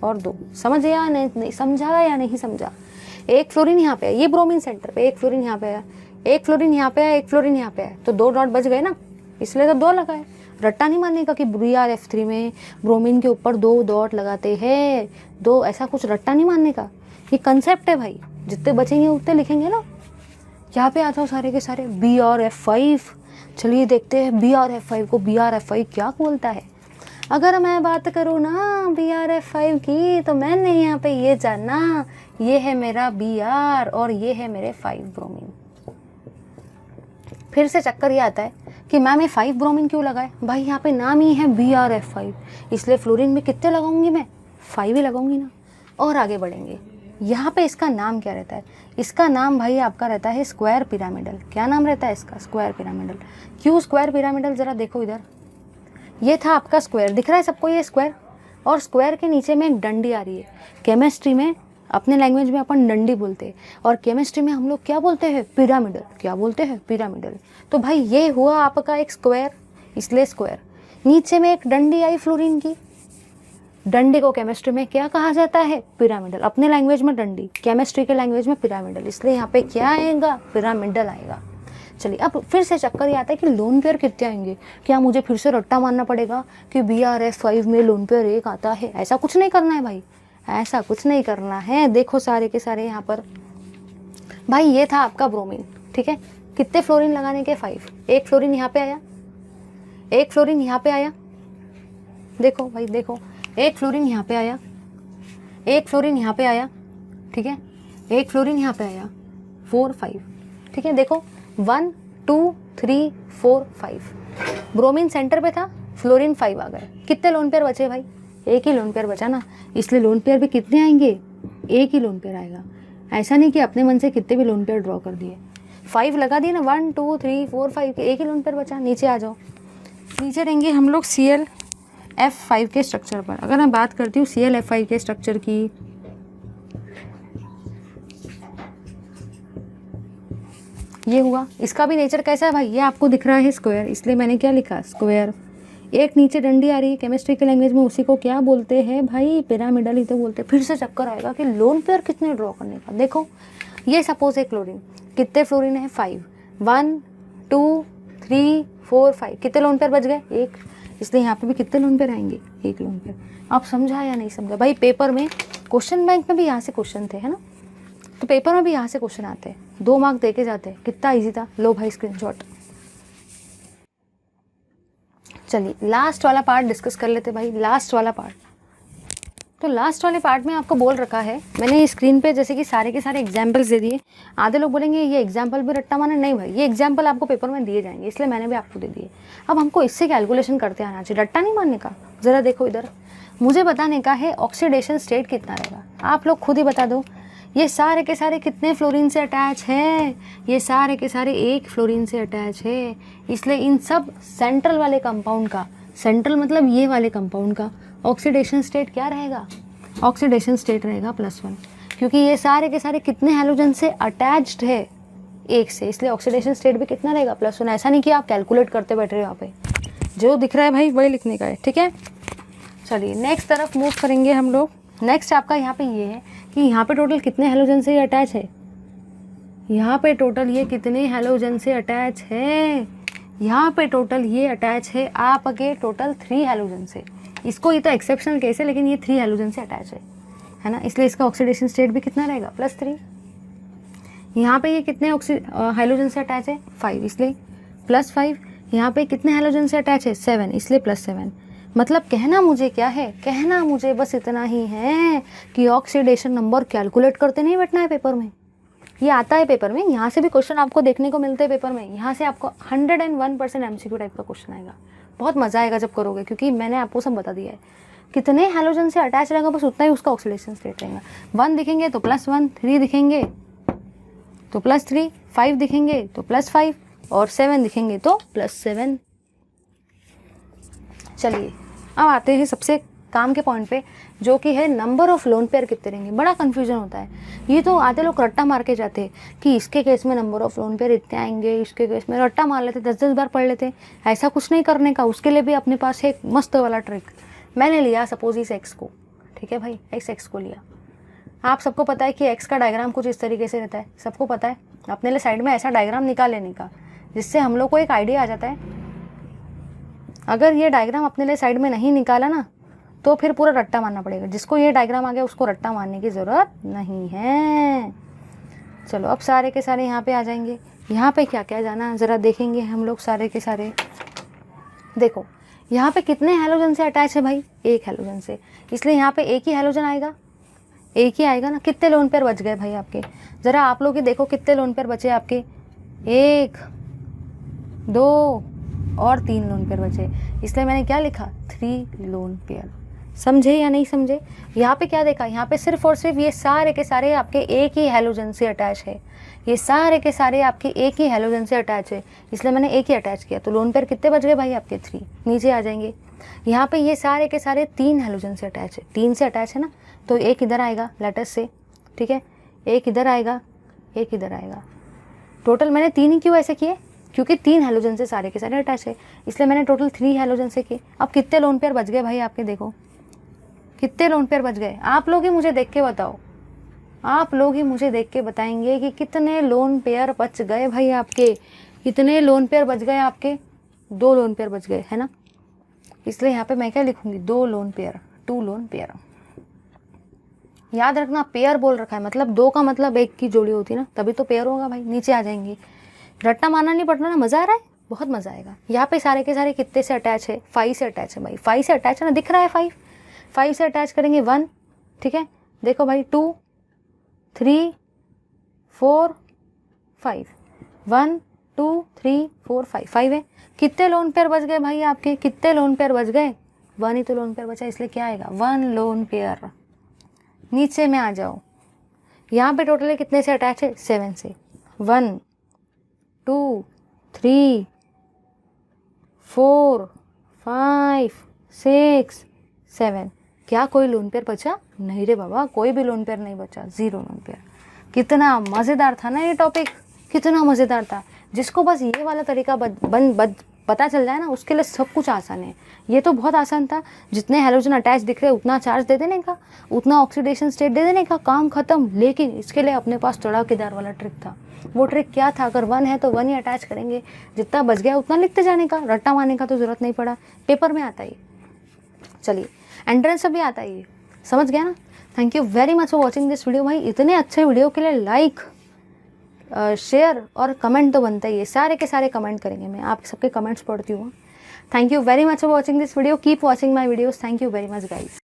और 2। समझ या नहीं समझा या नहीं समझा। एक फ्लोरीन यहाँ पे है, ये ब्रोमीन सेंटर पे, एक फ्लोरीन यहाँ पे आया, एक फ्लोरीन यहाँ पे आया, एक फ्लोरीन यहाँ पे आया, तो 2 डॉट बच गए ना, इसलिए तो 2 लगाए। रट्टा नहीं मानने का कि BrF3 में ब्रोमीन के ऊपर 2 डॉट लगाते हैं, 2, ऐसा कुछ रट्टा नहीं मानने का, ये कंसेप्ट है भाई। जितने बचेंगे उतने लिखेंगे ना। यहाँ पे आ जाओ सारे के सारे, BrF5। चलिए देखते हैं BrF5 को, BrF5 क्या बोलता है। अगर मैं बात करूँ ना BrF5 की, तो मैंने यहाँ पे ये जानना, ये है मेरा Br और ये है मेरे 5 ब्रोमीन। फिर से चक्कर ये आता है कि मैम ये 5 ब्रोमीन क्यों लगाए? भाई यहाँ पे नाम ही है BrF5, इसलिए फ्लोरीन में कितने लगाऊंगी मैं? 5 ही लगाऊंगी ना। और आगे बढ़ेंगे, यहाँ पे इसका नाम क्या रहता है? इसका नाम भाई आपका रहता है स्क्वायर पिरामिडल। क्या नाम रहता है इसका? Square pyramidal. क्यों स्क्वायर पिरामिडल? ज़रा देखो इधर, ये था आपका स्क्वायर, दिख रहा है सबको ये स्क्वायर, और स्क्वायर के नीचे में एक डंडी आ रही है। केमिस्ट्री में अपने लैंग्वेज में अपन डंडी बोलते हैं, और केमिस्ट्री में हम लोग क्या बोलते हैं? पिरामिडल। क्या बोलते हैं? पिरामिडल। तो भाई ये हुआ आपका एक स्क्वायर, इसलिए स्क्वायर। नीचे में एक डंडी आई फ्लोरीन की, डंडी को केमिस्ट्री में क्या कहा जाता है? पिरामिडल। अपने लैंग्वेज में डंडी, केमिस्ट्री के लैंग्वेज में पिरामिडल, इसलिए यहाँ पे क्या आएगा? पिरामिडल आएगा। चलिए अब फिर से चक्कर ये आता है कि लोन पेयर कितने आएंगे? क्या मुझे फिर से रट्टा मारना पड़ेगा कि BrF5 में लोन पेयर 1 आता है? ऐसा कुछ नहीं करना है भाई, ऐसा कुछ नहीं करना है। देखो सारे के सारे यहाँ पर, भाई ये था आपका ब्रोमीन, ठीक है। कितने फ्लोरीन लगाने के? 5। एक फ्लोरीन यहाँ पे आया, एक फ्लोरीन यहाँ पे आया, देखो भाई देखो, एक फ्लोरीन यहाँ पे आया, एक फ्लोरीन यहाँ पे आया, ठीक है, एक फ्लोरीन यहाँ पे आया, 4 5, ठीक है। देखो 1 2 3 4 5, ब्रोमीन सेंटर पे था, फ्लोरीन 5 आ गए। कितने लोन पेयर बचे भाई? एक ही लोन पेयर बचा ना, इसलिए लोन पेयर भी कितने आएंगे? एक ही लोन पेयर आएगा। ऐसा नहीं कि अपने मन से कितने भी लोन पेयर ड्रॉ कर दिए, 5 लगा दिए ना, 1 2 3 4 5, एक ही लोन पेयर बचा। नीचे आ जाओ, नीचे रहेंगे हम लोग ClF5 के स्ट्रक्चर पर। अगर मैं बात करती हूँ ClF5 के स्ट्रक्चर की, ये हुआ। इसका भी नेचर कैसा है भाई? ये आपको दिख रहा है स्क्वायर, इसलिए मैंने क्या लिखा? स्क्वायर। एक नीचे डंडी आ रही है, केमिस्ट्री के लैंग्वेज में उसी को क्या बोलते हैं भाई? पिरामिडल ही तो बोलते हैं। फिर से चक्कर आएगा कि लोन पेयर कितने ड्रॉ करने का। देखो ये सपोज है क्लोरीन, कितने फ्लोरीन है? 5, 1 2 3 4 5, कितने लोन पेयर बच गए? एक, इसलिए यहाँ पे भी कितने लोन पेयर आएंगे? एक लोन पेयर। आप समझा या नहीं समझा भाई? पेपर में, क्वेश्चन बैंक में भी यहाँ से क्वेश्चन थे, है ना, तो पेपर में भी यहाँ से क्वेश्चन आते हैं, 2 मार्क दे के जाते हैं। कितना इजी था, लो भाई स्क्रीनशॉट। चलिए लास्ट वाला पार्ट डिस्कस कर लेते भाई, लास्ट वाला पार्ट। तो लास्ट वाले पार्ट में आपको बोल रखा है, मैंने स्क्रीन पे जैसे कि सारे के सारे एग्जाम्पल्स दे दिए। आधे लोग बोलेंगे ये एग्जाम्पल भी रट्टा मारना, नहीं भाई, ये एग्जाम्पल आपको पेपर में दिए जाएंगे, इसलिए मैंने भी आपको दे दिए। अब हमको इससे कैलकुलेशन करते आना चाहिए, रट्टा नहीं मारने का। ज़रा देखो इधर, मुझे बताने का है ऑक्सीडेशन स्टेट कितना रहेगा। आप लोग खुद ही बता दो, ये सारे के सारे कितने फ्लोरीन से अटैच है? ये सारे के सारे एक फ्लोरीन से अटैच है, इसलिए इन सब सेंट्रल वाले कंपाउंड का, सेंट्रल मतलब ये वाले कंपाउंड का ऑक्सीडेशन स्टेट क्या रहेगा? ऑक्सीडेशन स्टेट रहेगा +1, क्योंकि ये सारे के सारे कितने हैलोजन से अटैच्ड है? एक से, इसलिए ऑक्सीडेशन स्टेट भी कितना रहेगा? +1। ऐसा नहीं कि आप कैलकुलेट करते बैठ रहे हो, यहाँ पे जो दिख रहा है भाई वही लिखने का है, ठीक है। चलिए नेक्स्ट तरफ मूव करेंगे हम लोग। नेक्स्ट आपका यहाँ पे ये है कि यहाँ पे टोटल कितने हैलोजन से ये अटैच है? यहाँ पे टोटल ये कितने हैलोजन से अटैच है? यहाँ पे टोटल ये अटैच है आपके टोटल 3 हैलोजन से। इसको ये तो एक्सेप्शनल केस है, लेकिन ये 3 हैलोजन से अटैच है ना, इसलिए इसका ऑक्सीडेशन स्टेट भी कितना रहेगा? +3। यहाँ पे ये कितने हैलोजन से अटैच है? 5, इसलिए +5। यहाँ पे कितने हैलोजन से अटैच है? 7, इसलिए +7। मतलब कहना मुझे क्या है? कहना मुझे बस इतना ही है कि ऑक्सीडेशन नंबर कैलकुलेट करते नहीं बैठना है पेपर में। ये आता है पेपर में, यहाँ से भी क्वेश्चन आपको देखने को मिलते हैं पेपर में। यहाँ से आपको 101% MCQ टाइप का क्वेश्चन आएगा। बहुत मज़ा आएगा जब करोगे, क्योंकि मैंने आपको सब बता दिया है। कितने हैलोजन से अटैच रहेगा बस उतना ही उसका ऑक्सीडेशन स्टेट रहेगा। 1 दिखेंगे तो +1, 3 दिखेंगे तो +3, 5 दिखेंगे तो +5 और 7 दिखेंगे तो +7। चलिए अब आते हैं सबसे काम के पॉइंट पे, जो कि है नंबर ऑफ लोन पेयर कितने रहेंगे। बड़ा कन्फ्यूजन होता है, ये तो आधे लोग रट्टा मार के जाते हैं कि इसके केस में नंबर ऑफ लोन पेयर इतने आएंगे, इसके केस में रट्टा मार लेते, 10-10 बार पढ़ लेते। ऐसा कुछ नहीं करने का, उसके लिए भी अपने पास है एक मस्त वाला ट्रिक। मैंने लिया सपोज इस एक्स को, ठीक है भाई, इस एक्स को लिया। आप सबको पता है कि एक्स का डायग्राम कुछ इस तरीके से रहता है, सबको पता है। अपने लिए साइड में ऐसा डायग्राम निकाल लेने का, जिससे हम लोग को एक आइडिया आ जाता है। अगर ये डायग्राम अपने लिए साइड में नहीं निकाला ना, तो फिर पूरा रट्टा मारना पड़ेगा। जिसको ये डायग्राम आ गया उसको रट्टा मारने की ज़रूरत नहीं है। चलो अब सारे के सारे यहाँ पे आ जाएंगे। यहाँ पे क्या क्या जाना ज़रा देखेंगे हम लोग सारे के सारे। देखो यहाँ पे कितने हैलोजन से अटैच है भाई, एक हैलोजन से, इसलिए यहाँ पे एक ही हैलोजन आएगा, एक ही आएगा ना। कितने लोन पेयर बच गए भाई आपके, ज़रा आप लोग ही देखो कितने लोन पेयर बचे आपके, 1 2 और 3 लोन पेयर बचे, इसलिए मैंने क्या लिखा 3 लोन पेयर। समझे या नहीं समझे? यहाँ पे क्या देखा, यहाँ पे सिर्फ और सिर्फ ये सारे के सारे आपके एक ही हैलोजन से अटैच है, ये सारे के सारे आपके एक ही हैलोजन से अटैच है, इसलिए मैंने एक ही अटैच किया। तो लोन पेयर कितने बच गए भाई आपके 3, नीचे आ जाएंगे। यहाँ पे ये सारे के सारे 3 हैलोजन से अटैच है, 3 से अटैच है ना, तो एक इधर आएगा लेटर से, ठीक है, एक इधर आएगा, एक इधर आएगा। टोटल मैंने 3 ही क्यों ऐसे किए, क्योंकि 3 हैलोजन से सारे के सारे अटैच है, इसलिए मैंने टोटल 3 हैलोजन से किए। अब कितने लोन पेयर बच गए भाई आपके, देखो कितने लोन पेयर बच गए, आप लोग ही मुझे देख के बताओ, आप लोग ही मुझे देख के बताएंगे कि कितने लोन पेयर बच गए भाई आपके, कितने लोन पेयर बच गए आपके, 2 लोन पेयर बच गए है ना, इसलिए यहाँ पे मैं क्या लिखूंगी 2 लोन पेयर, 2 लोन पेयर। याद रखना पेयर बोल रखा है, मतलब 2 का मतलब 1 की जोड़ी होती है ना, तभी तो पेयर होगा भाई। नीचे आ जाएंगे, रट्टा मारना नहीं पड़ना ना, मज़ा आ रहा है, बहुत मज़ा आएगा। यहाँ पे सारे के सारे कितने से अटैच है, 5 से अटैच है भाई, 5 से अटैच है ना, दिख रहा है 5 से अटैच करेंगे 1, ठीक है, देखो भाई 2 3 4 5, 1 2 3 4 5 है। कितने लोन पेयर बच गए भाई आपके, कितने लोन पेयर बच गए, 1 ही तो लोन पेयर बचा, इसलिए क्या आएगा 1 लोन पेयर। नीचे में आ जाओ, यहाँ पे टोटल कितने से अटैच है, 7 से, 1 2 3 4 5 6 7। क्या कोई लोन पेयर बचा, नहीं रे बाबा, कोई भी लोन पेयर नहीं बचा, 0 लोन पेयर। कितना मज़ेदार था ना ये टॉपिक, कितना मज़ेदार था। जिसको बस ये वाला तरीका पता चल जाए ना, उसके लिए सब कुछ आसान है। ये तो बहुत आसान था, जितने हैलोजन अटैच दिख रहे उतना चार्ज दे देने का, उतना ऑक्सीडेशन स्टेट दे देने का, काम खत्म। लेकिन इसके लिए अपने पास तड़ाकेदार वाला ट्रिक था। वो ट्रिक क्या था, अगर 1 है तो 1 ही अटैच करेंगे, जितना बच गया उतना लिखते जाने का, रट्टा मारने का तो ज़रूरत नहीं पड़ा, पेपर में आता ही। चलिए एंट्रेंस भी आता है, समझ गया ना। Thank you very much for watching this video. भाई इतने अच्छे वीडियो के लिए लाइक शेयर और कमेंट तो बनता ही है, सारे के सारे कमेंट करेंगे, मैं आप सबके कमेंट्स पढ़ती हूँ। Thank you very much for watching this video, keep watching my videos. Thank you very much guys.